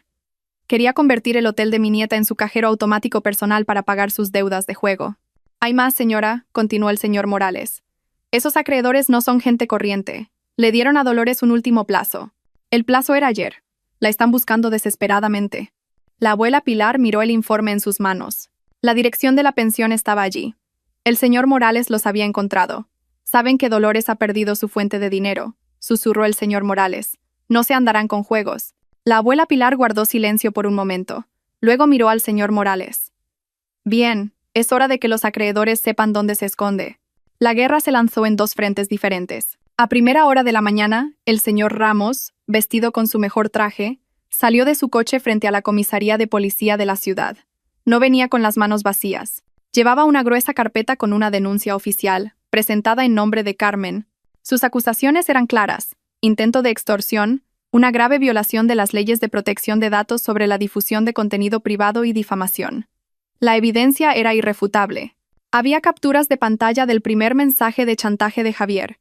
Quería convertir el hotel de mi nieta en su cajero automático personal para pagar sus deudas de juego. «Hay más, señora», continuó el señor Morales. «Esos acreedores no son gente corriente. Le dieron a Dolores un último plazo. El plazo era ayer. La están buscando desesperadamente». La abuela Pilar miró el informe en sus manos. La dirección de la pensión estaba allí. El señor Morales los había encontrado. «Saben que Dolores ha perdido su fuente de dinero», susurró el señor Morales. «No se andarán con juegos». La abuela Pilar guardó silencio por un momento. Luego miró al señor Morales. «Bien, es hora de que los acreedores sepan dónde se esconde». La guerra se lanzó en 2 frentes diferentes. A primera hora de la mañana, el señor Ramos, vestido con su mejor traje, salió de su coche frente a la comisaría de policía de la ciudad. No venía con las manos vacías. Llevaba una gruesa carpeta con una denuncia oficial, presentada en nombre de Carmen. Sus acusaciones eran claras: intento de extorsión, una grave violación de las leyes de protección de datos sobre la difusión de contenido privado y difamación. La evidencia era irrefutable. Había capturas de pantalla del primer mensaje de chantaje de Javier.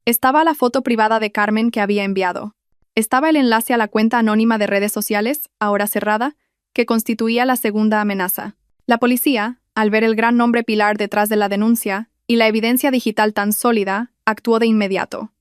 Estaba la foto privada de Carmen que había enviado. Estaba el enlace a la cuenta anónima de redes sociales, ahora cerrada, que constituía la segunda amenaza. La policía, al ver el gran nombre Pilar detrás de la denuncia y la evidencia digital tan sólida, actuó de inmediato.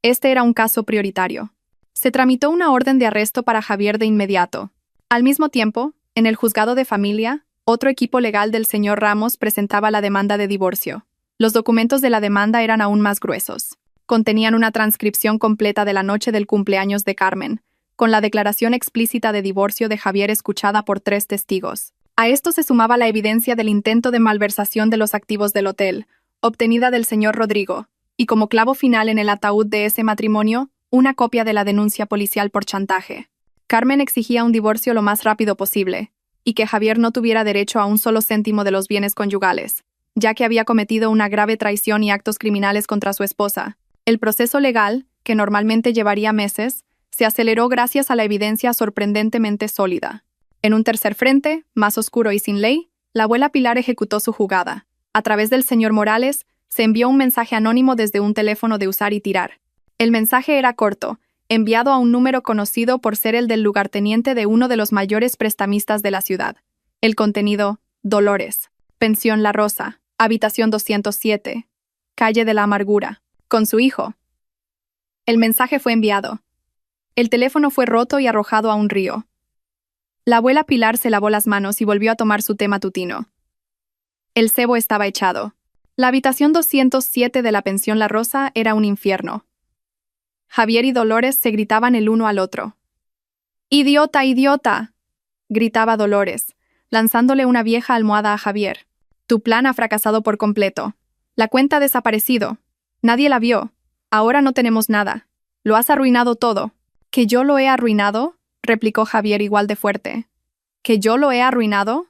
Este era un caso prioritario. Se tramitó una orden de arresto para Javier de inmediato. Al mismo tiempo, en el juzgado de familia, otro equipo legal del señor Ramos presentaba la demanda de divorcio. Los documentos de la demanda eran aún más gruesos. Contenían una transcripción completa de la noche del cumpleaños de Carmen, con la declaración explícita de divorcio de Javier escuchada por 3 testigos. A esto se sumaba la evidencia del intento de malversación de los activos del hotel, obtenida del señor Rodrigo, y como clavo final en el ataúd de ese matrimonio, una copia de la denuncia policial por chantaje. Carmen exigía un divorcio lo más rápido posible, y que Javier no tuviera derecho a un solo céntimo de los bienes conyugales, ya que había cometido una grave traición y actos criminales contra su esposa. El proceso legal, que normalmente llevaría meses, se aceleró gracias a la evidencia sorprendentemente sólida. En un tercer frente, más oscuro y sin ley, la abuela Pilar ejecutó su jugada. A través del señor Morales, se envió un mensaje anónimo desde un teléfono de usar y tirar. El mensaje era corto, enviado a un número conocido por ser el del lugarteniente de uno de los mayores prestamistas de la ciudad. El contenido: Dolores, Pensión La Rosa, habitación 207, calle de la Amargura, con su hijo. El mensaje fue enviado. El teléfono fue roto y arrojado a un río. La abuela Pilar se lavó las manos y volvió a tomar su té matutino. El cebo estaba echado. La habitación 207 de la Pensión La Rosa era un infierno. Javier y Dolores se gritaban el uno al otro. ¡Idiota, idiota!, gritaba Dolores, lanzándole una vieja almohada a Javier. Tu plan ha fracasado por completo. La cuenta ha desaparecido. Nadie la vio. Ahora no tenemos nada. Lo has arruinado todo. ¿Que yo lo he arruinado?, replicó Javier igual de fuerte. ¿Que yo lo he arruinado?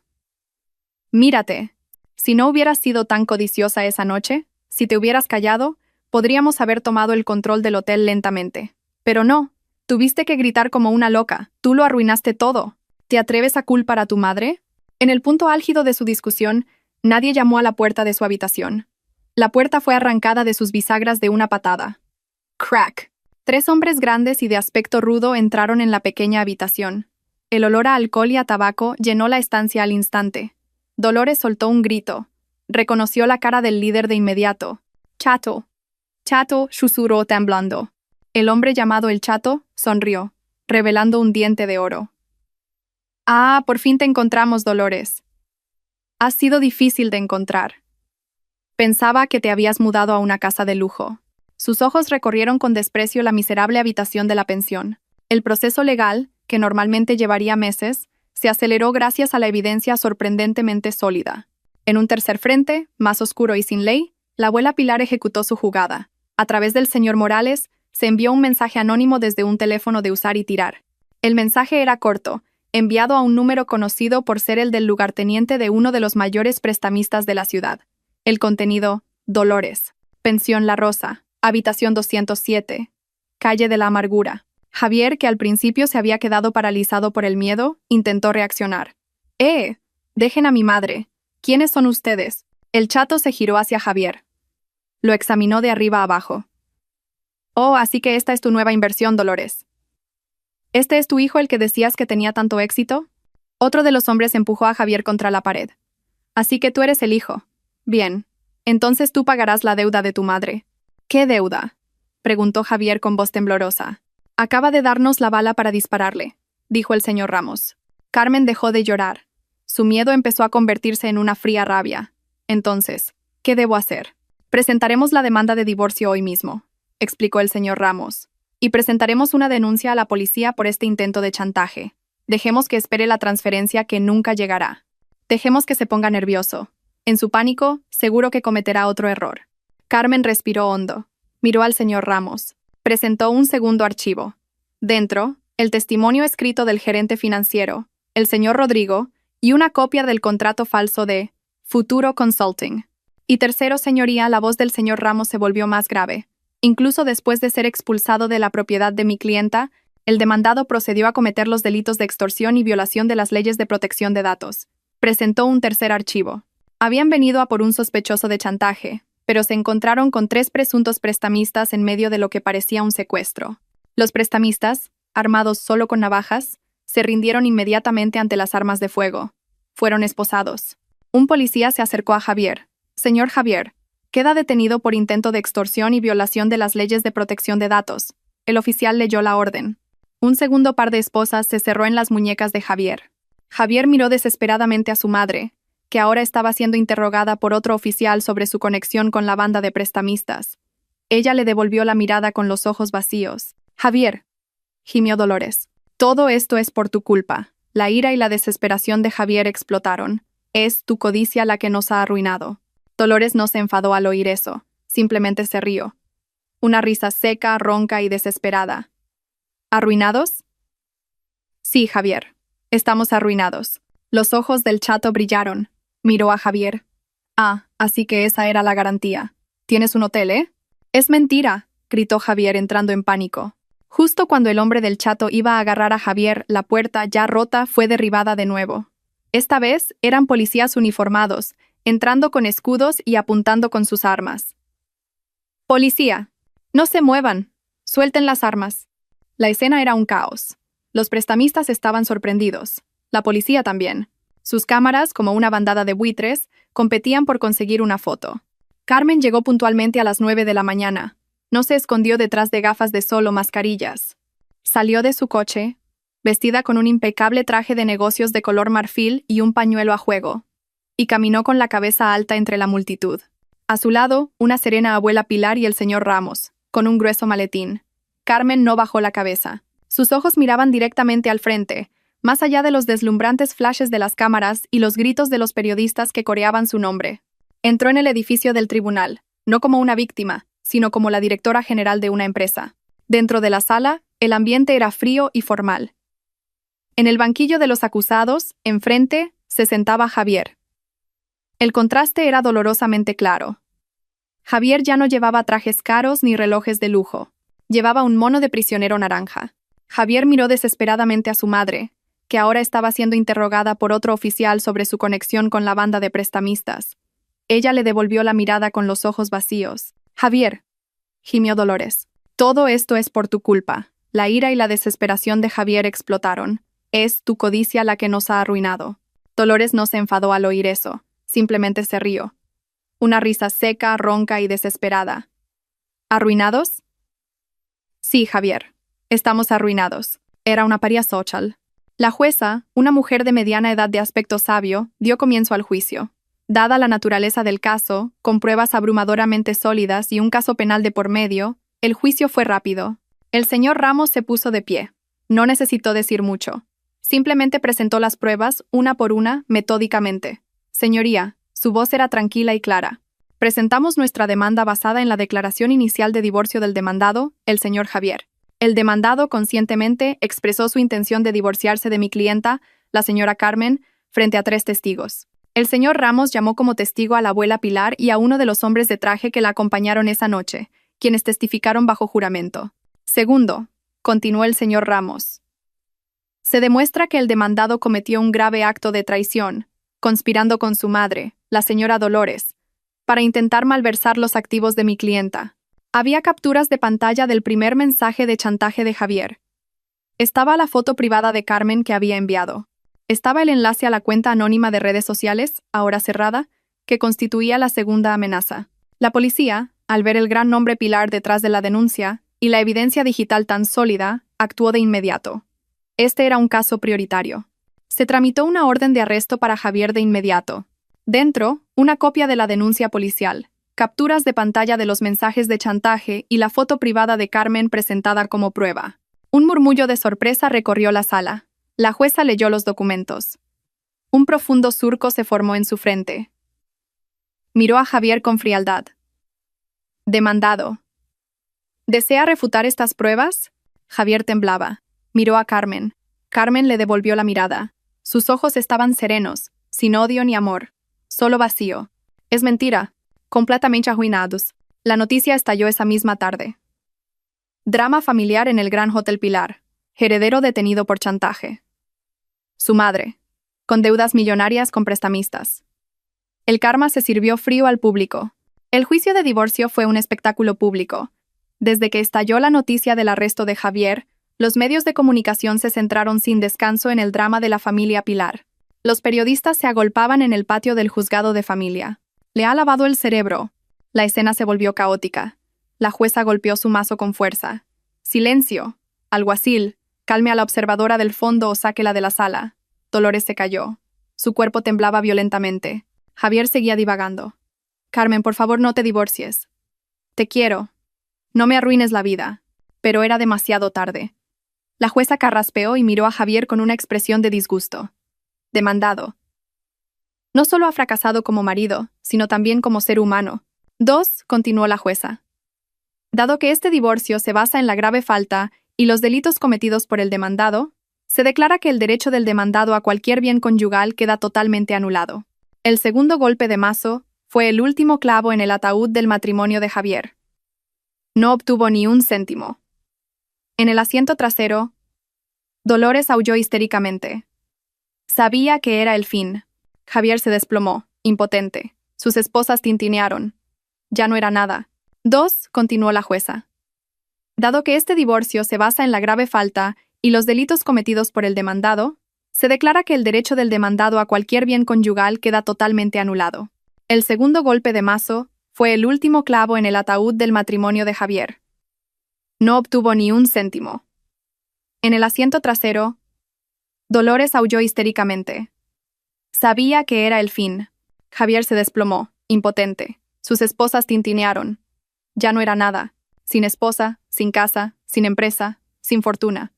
Mírate. Si no hubieras sido tan codiciosa esa noche, si te hubieras callado, podríamos haber tomado el control del hotel lentamente. Pero no, tuviste que gritar como una loca. Tú lo arruinaste todo. ¿Te atreves a culpar a tu madre? En el punto álgido de su discusión, nadie llamó a la puerta de su habitación. La puerta fue arrancada de sus bisagras de una patada. Crack. 3 hombres grandes y de aspecto rudo entraron en la pequeña habitación. El olor a alcohol y a tabaco llenó la estancia al instante. Dolores soltó un grito. Reconoció la cara del líder de inmediato. Chato. Chato, susurró temblando. El hombre llamado el Chato sonrió, revelando un diente de oro. Ah, por fin te encontramos, Dolores. Has sido difícil de encontrar. Pensaba que te habías mudado a una casa de lujo. Sus ojos recorrieron con desprecio la miserable habitación de la pensión. El proceso legal, que normalmente llevaría meses, se aceleró gracias a la evidencia sorprendentemente sólida. En un tercer frente, más oscuro y sin ley, la abuela Pilar ejecutó su jugada. A través del señor Morales, se envió un mensaje anónimo desde un teléfono de usar y tirar. El mensaje era corto, enviado a un número conocido por ser el del lugarteniente de uno de los mayores prestamistas de la ciudad. El contenido: Dolores, Pensión La Rosa, habitación 207, calle de la Amargura. Javier, que al principio se había quedado paralizado por el miedo, intentó reaccionar. Dejen a mi madre. ¿Quiénes son ustedes? El Chato se giró hacia Javier. Lo examinó de arriba a abajo. Oh, así que esta es tu nueva inversión, Dolores. ¿Este es tu hijo el que decías que tenía tanto éxito? Otro de los hombres empujó a Javier contra la pared. Así que tú eres el hijo. Bien. Entonces tú pagarás la deuda de tu madre. ¿Qué deuda?, preguntó Javier con voz temblorosa. Acaba de darnos la bala para dispararle, dijo el señor Ramos. Carmen dejó de llorar. Su miedo empezó a convertirse en una fría rabia. Entonces, ¿qué debo hacer? Presentaremos la demanda de divorcio hoy mismo, explicó el señor Ramos. Y presentaremos una denuncia a la policía por este intento de chantaje. Dejemos que espere la transferencia que nunca llegará. Dejemos que se ponga nervioso. En su pánico, seguro que cometerá otro error. Carmen respiró hondo. Miró al señor Ramos. Presentó un segundo archivo. Dentro, el testimonio escrito del gerente financiero, el señor Rodrigo, y una copia del contrato falso de Futuro Consulting. Y tercero, señoría, la voz del señor Ramos se volvió más grave. Incluso después de ser expulsado de la propiedad de mi clienta, el demandado procedió a cometer los delitos de extorsión y violación de las leyes de protección de datos. Presentó un tercer archivo. Habían venido a por un sospechoso de chantaje, pero se encontraron con 3 presuntos prestamistas en medio de lo que parecía un secuestro. Los prestamistas, armados solo con navajas, se rindieron inmediatamente ante las armas de fuego. Fueron esposados. Un policía se acercó a Javier. Señor Javier, queda detenido por intento de extorsión y violación de las leyes de protección de datos. El oficial leyó la orden. Un segundo par de esposas se cerró en las muñecas de Javier. Javier miró desesperadamente a su madre, que ahora estaba siendo interrogada por otro oficial sobre su conexión con la banda de prestamistas. Ella le devolvió la mirada con los ojos vacíos. Javier, gimió Dolores. Todo esto es por tu culpa. La ira y la desesperación de Javier explotaron. Es tu codicia la que nos ha arruinado. Dolores no se enfadó al oír eso, simplemente se rió. Una risa seca, ronca y desesperada. ¿Arruinados? Sí, Javier. Estamos arruinados. Los ojos del Chato brillaron. Miró a Javier. Ah, así que esa era la garantía. ¿Tienes un hotel, eh? Es mentira, gritó Javier entrando en pánico. Justo cuando el hombre del Chato iba a agarrar a Javier, la puerta, ya rota, fue derribada de nuevo. Esta vez eran policías uniformados, entrando con escudos y apuntando con sus armas. ¡Policía! ¡No se muevan! ¡Suelten las armas! La escena era un caos. Los prestamistas estaban sorprendidos. La policía también. Sus cámaras, como una bandada de buitres, competían por conseguir una foto. Carmen llegó puntualmente a las 9 de la mañana. No se escondió detrás de gafas de sol o mascarillas. Salió de su coche, vestida con un impecable traje de negocios de color marfil y un pañuelo a juego, y caminó con la cabeza alta entre la multitud. A su lado, una serena abuela Pilar y el señor Ramos, con un grueso maletín. Carmen no bajó la cabeza. Sus ojos miraban directamente al frente, más allá de los deslumbrantes flashes de las cámaras y los gritos de los periodistas que coreaban su nombre. Entró en el edificio del tribunal, no como una víctima, sino como la directora general de una empresa. Dentro de la sala, el ambiente era frío y formal. En el banquillo de los acusados, enfrente, se sentaba Javier. El contraste era dolorosamente claro. Javier ya no llevaba trajes caros ni relojes de lujo. Llevaba un mono de prisionero naranja. Javier miró desesperadamente a su madre, que ahora estaba siendo interrogada por otro oficial sobre su conexión con la banda de prestamistas. Ella le devolvió la mirada con los ojos vacíos. «Javier», gimió Dolores, «todo esto es por tu culpa». La ira y la desesperación de Javier explotaron. «Es tu codicia la que nos ha arruinado». Dolores no se enfadó al oír eso, simplemente se rió. Una risa seca, ronca y desesperada. ¿Arruinados? Sí, Javier. Estamos arruinados. Era una pariasóchal. La jueza, una mujer de mediana edad de aspecto sabio, dio comienzo al juicio. Dada la naturaleza del caso, con pruebas abrumadoramente sólidas y un caso penal de por medio, el juicio fue rápido. El señor Ramos se puso de pie. No necesitó decir mucho. Simplemente presentó las pruebas, una por una, metódicamente. Señoría, su voz era tranquila y clara. Presentamos nuestra demanda basada en la declaración inicial de divorcio del demandado, el señor Javier. El demandado conscientemente expresó su intención de divorciarse de mi clienta, la señora Carmen, frente a 3 testigos. El señor Ramos llamó como testigo a la abuela Pilar y a uno de los hombres de traje que la acompañaron esa noche, quienes testificaron bajo juramento. Segundo, continuó el señor Ramos. Se demuestra que el demandado cometió un grave acto de traición, conspirando con su madre, la señora Dolores, para intentar malversar los activos de mi clienta. Había capturas de pantalla del primer mensaje de chantaje de Javier. Estaba la foto privada de Carmen que había enviado. Estaba el enlace a la cuenta anónima de redes sociales, ahora cerrada, que constituía la segunda amenaza. La policía, al ver el gran nombre Pilar detrás de la denuncia y la evidencia digital tan sólida, actuó de inmediato. Este era un caso prioritario. Se tramitó una orden de arresto para Javier de inmediato. Dentro, una copia de la denuncia policial, capturas de pantalla de los mensajes de chantaje y la foto privada de Carmen presentada como prueba. Un murmullo de sorpresa recorrió la sala. La jueza leyó los documentos. Un profundo surco se formó en su frente. Miró a Javier con frialdad. Demandado. ¿Desea refutar estas pruebas? Javier temblaba. Miró a Carmen. Carmen le devolvió la mirada. Sus ojos estaban serenos, sin odio ni amor. Solo vacío. Es mentira. Completamente arruinados. La noticia estalló esa misma tarde. Drama familiar en el Gran Hotel Pilar. Heredero detenido por chantaje. Su madre. Con deudas millonarias con prestamistas. El karma se sirvió frío al público. El juicio de divorcio fue un espectáculo público. Desde que estalló la noticia del arresto de Javier, los medios de comunicación se centraron sin descanso en el drama de la familia Pilar. Los periodistas se agolpaban en el patio del juzgado de familia. Le ha lavado el cerebro. La escena se volvió caótica. La jueza golpeó su mazo con fuerza. Silencio. Alguacil, calme a la observadora del fondo o sáquela de la sala. Dolores se calló. Su cuerpo temblaba violentamente. Javier seguía divagando. Carmen, por favor, no te divorcies. Te quiero. No me arruines la vida. Pero era demasiado tarde. La jueza carraspeó y miró a Javier con una expresión de disgusto. Demandado. No solo ha fracasado como marido, sino también como ser humano. 2, continuó la jueza. Dado que este divorcio se basa en la grave falta y los delitos cometidos por el demandado, se declara que el derecho del demandado a cualquier bien conyugal queda totalmente anulado. El segundo golpe de mazo fue el último clavo en el ataúd del matrimonio de Javier. No obtuvo ni un céntimo. En el asiento trasero, Dolores aulló histéricamente. Sabía que era el fin. Javier se desplomó, impotente. Sus esposas tintinearon. Ya no era nada. 2, continuó la jueza. Dado que este divorcio se basa en la grave falta y los delitos cometidos por el demandado, se declara que el derecho del demandado a cualquier bien conyugal queda totalmente anulado. El segundo golpe de mazo fue el último clavo en el ataúd del matrimonio de Javier. No obtuvo ni un céntimo. En el asiento trasero, Dolores aulló histéricamente. Sabía que era el fin. Javier se desplomó, impotente. Sus esposas tintinearon. Ya no era nada. Sin esposa, sin casa, sin empresa, sin fortuna.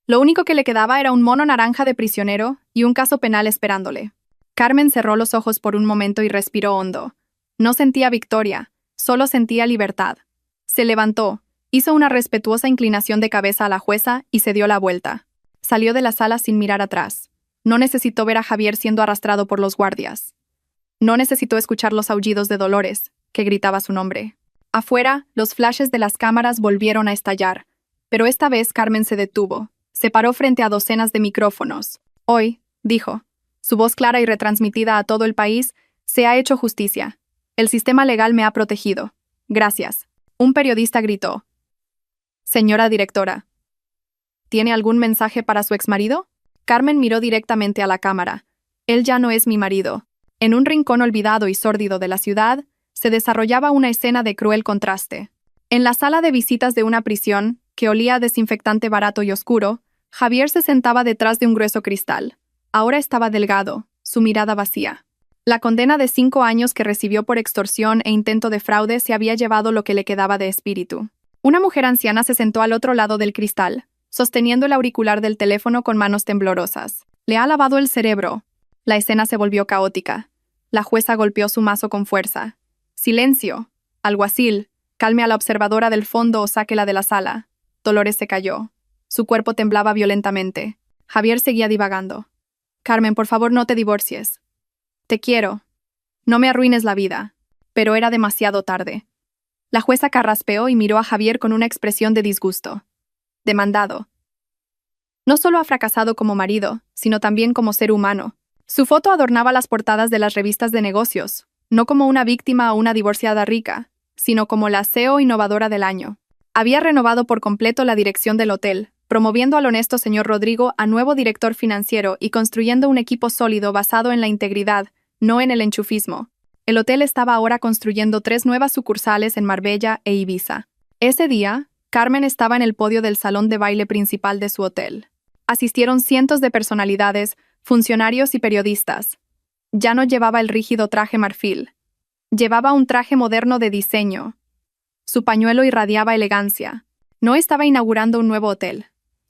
Lo único que le quedaba era un mono naranja de prisionero y un caso penal esperándole. Carmen cerró los ojos por un momento y respiró hondo. No sentía victoria, solo sentía libertad. Se levantó, hizo una respetuosa inclinación de cabeza a la jueza y se dio la vuelta. Salió de la sala sin mirar atrás. No necesitó ver a Javier siendo arrastrado por los guardias. No necesitó escuchar los aullidos de Dolores, que gritaba su nombre. Afuera, los flashes de las cámaras volvieron a estallar, pero esta vez Carmen se detuvo. Se paró frente a docenas de micrófonos. Hoy, dijo, su voz clara y retransmitida a todo el país, se ha hecho justicia. El sistema legal me ha protegido. Gracias. Un periodista gritó. Señora directora, ¿tiene algún mensaje para su exmarido? Carmen miró directamente a la cámara. Él ya no es mi marido. En un rincón olvidado y sórdido de la ciudad, se desarrollaba una escena de cruel contraste. En la sala de visitas de una prisión, que olía a desinfectante barato y oscuro, Javier se sentaba detrás de un grueso cristal. Ahora estaba delgado, su mirada vacía. La condena de 5 años que recibió por extorsión e intento de fraude se había llevado lo que le quedaba de espíritu. Una mujer anciana se sentó al otro lado del cristal, sosteniendo el auricular del teléfono con manos temblorosas. Le ha lavado el cerebro. La escena se volvió caótica. La jueza golpeó su mazo con fuerza. ¡Silencio! Alguacil, calme a la observadora del fondo o sáquela de la sala. Dolores se cayó. Su cuerpo temblaba violentamente. Javier seguía divagando. Carmen, por favor, no te divorcies. Te quiero. No me arruines la vida. Pero era demasiado tarde. La jueza carraspeó y miró a Javier con una expresión de disgusto. Demandado. No solo ha fracasado como marido, sino también como ser humano. Su foto adornaba las portadas de las revistas de negocios, no como una víctima o una divorciada rica, sino como la CEO innovadora del año. Había renovado por completo la dirección del hotel, promoviendo al honesto señor Rodrigo a nuevo director financiero y construyendo un equipo sólido basado en la integridad, no en el enchufismo. El hotel estaba ahora construyendo 3 nuevas sucursales en Marbella e Ibiza. Ese día, Carmen estaba en el podio del salón de baile principal de su hotel. Asistieron cientos de personalidades, funcionarios y periodistas. Ya no llevaba el rígido traje marfil. Llevaba un traje moderno de diseño. Su pañuelo irradiaba elegancia. No estaba inaugurando un nuevo hotel.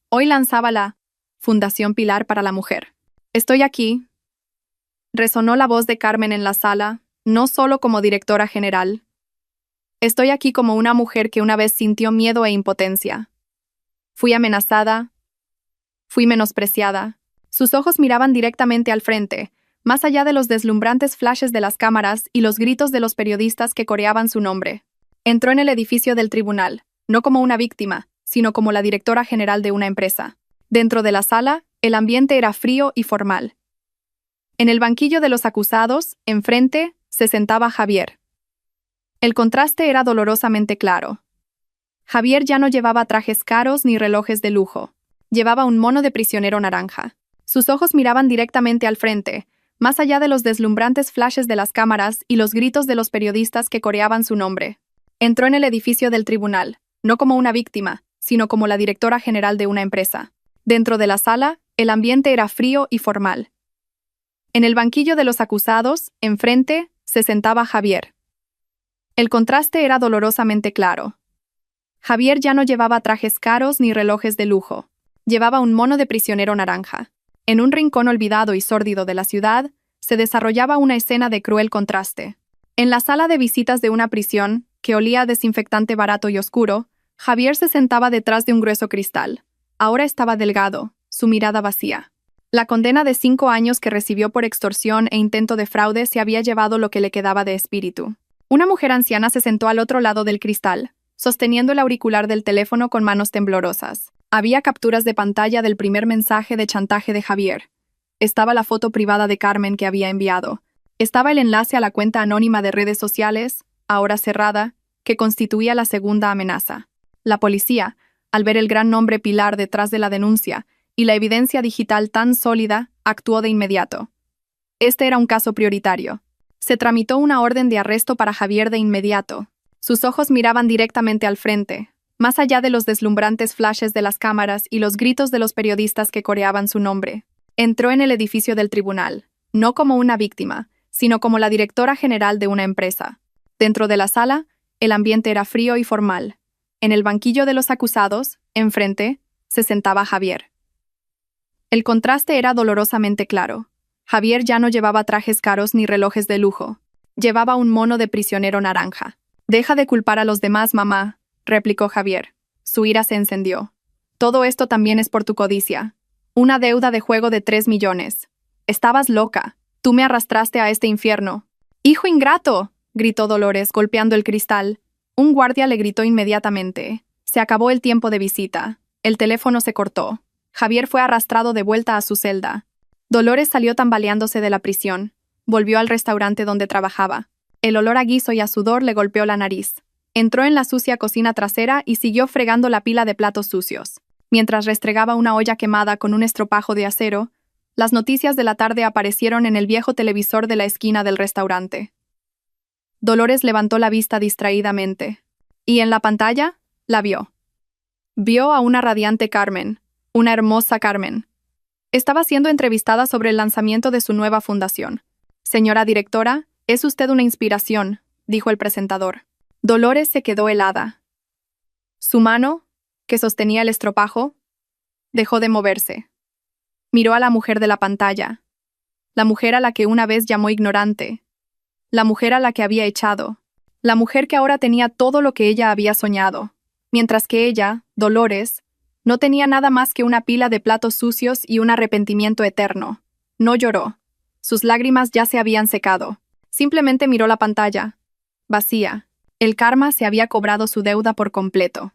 Hoy lanzaba la Fundación Pilar para la Mujer. Estoy aquí. Resonó la voz de Carmen en la sala, no solo como directora general. Estoy aquí como una mujer que una vez sintió miedo e impotencia. Fui amenazada. Fui menospreciada. Sus ojos miraban directamente al frente, más allá de los deslumbrantes flashes de las cámaras y los gritos de los periodistas que coreaban su nombre. Entró en el edificio del tribunal, no como una víctima, sino como la directora general de una empresa. Dentro de la sala, el ambiente era frío y formal. En el banquillo de los acusados, enfrente, se sentaba Javier. El contraste era dolorosamente claro. Javier ya no llevaba trajes caros ni relojes de lujo. Llevaba un mono de prisionero naranja. Sus ojos miraban directamente al frente, más allá de los deslumbrantes flashes de las cámaras y los gritos de los periodistas que coreaban su nombre. Entró en el edificio del tribunal, no como una víctima, sino como la directora general de una empresa. Dentro de la sala, el ambiente era frío y formal. En el banquillo de los acusados, enfrente, se sentaba Javier. El contraste era dolorosamente claro. Javier ya no llevaba trajes caros ni relojes de lujo. Llevaba un mono de prisionero naranja. En un rincón olvidado y sórdido de la ciudad, se desarrollaba una escena de cruel contraste. En la sala de visitas de una prisión, que olía a desinfectante barato y oscuro, Javier se sentaba detrás de un grueso cristal. Ahora estaba delgado, su mirada vacía. La condena de 5 años que recibió por extorsión e intento de fraude se había llevado lo que le quedaba de espíritu. Una mujer anciana se sentó al otro lado del cristal, sosteniendo el auricular del teléfono con manos temblorosas. Había capturas de pantalla del primer mensaje de chantaje de Javier. Estaba la foto privada de Carmen que había enviado. Estaba el enlace a la cuenta anónima de redes sociales, ahora cerrada, que constituía la segunda amenaza. La policía, al ver el gran nombre Pilar detrás de la denuncia y la evidencia digital tan sólida, actuó de inmediato. Este era un caso prioritario. Se tramitó una orden de arresto para Javier de inmediato. Sus ojos miraban directamente al frente, más allá de los deslumbrantes flashes de las cámaras y los gritos de los periodistas que coreaban su nombre. Entró en el edificio del tribunal, no como una víctima, sino como la directora general de una empresa. Dentro de la sala, el ambiente era frío y formal. En el banquillo de los acusados, enfrente, se sentaba Javier. El contraste era dolorosamente claro. Javier ya no llevaba trajes caros ni relojes de lujo. Llevaba un mono de prisionero naranja. «Deja de culpar a los demás, mamá», replicó Javier. Su ira se encendió. «Todo esto también es por tu codicia. Una deuda de juego de 3 millones. Estabas loca. Tú me arrastraste a este infierno». «¡Hijo ingrato!», gritó Dolores, golpeando el cristal. Un guardia le gritó inmediatamente. Se acabó el tiempo de visita. El teléfono se cortó. Javier fue arrastrado de vuelta a su celda. Dolores salió tambaleándose de la prisión. Volvió al restaurante donde trabajaba. El olor a guiso y a sudor le golpeó la nariz. Entró en la sucia cocina trasera y siguió fregando la pila de platos sucios. Mientras restregaba una olla quemada con un estropajo de acero, las noticias de la tarde aparecieron en el viejo televisor de la esquina del restaurante. Dolores levantó la vista distraídamente. Y en la pantalla, la vio. Vio a una radiante Carmen, una hermosa Carmen. Estaba siendo entrevistada sobre el lanzamiento de su nueva fundación. «Señora directora, es usted una inspiración», dijo el presentador. Dolores se quedó helada. Su mano, que sostenía el estropajo, dejó de moverse. Miró a la mujer de la pantalla, la mujer a la que una vez llamó ignorante, la mujer a la que había echado, la mujer que ahora tenía todo lo que ella había soñado, mientras que ella, Dolores, no tenía nada más que una pila de platos sucios y un arrepentimiento eterno. No lloró. Sus lágrimas ya se habían secado. Simplemente miró la pantalla. Vacía. El karma se había cobrado su deuda por completo.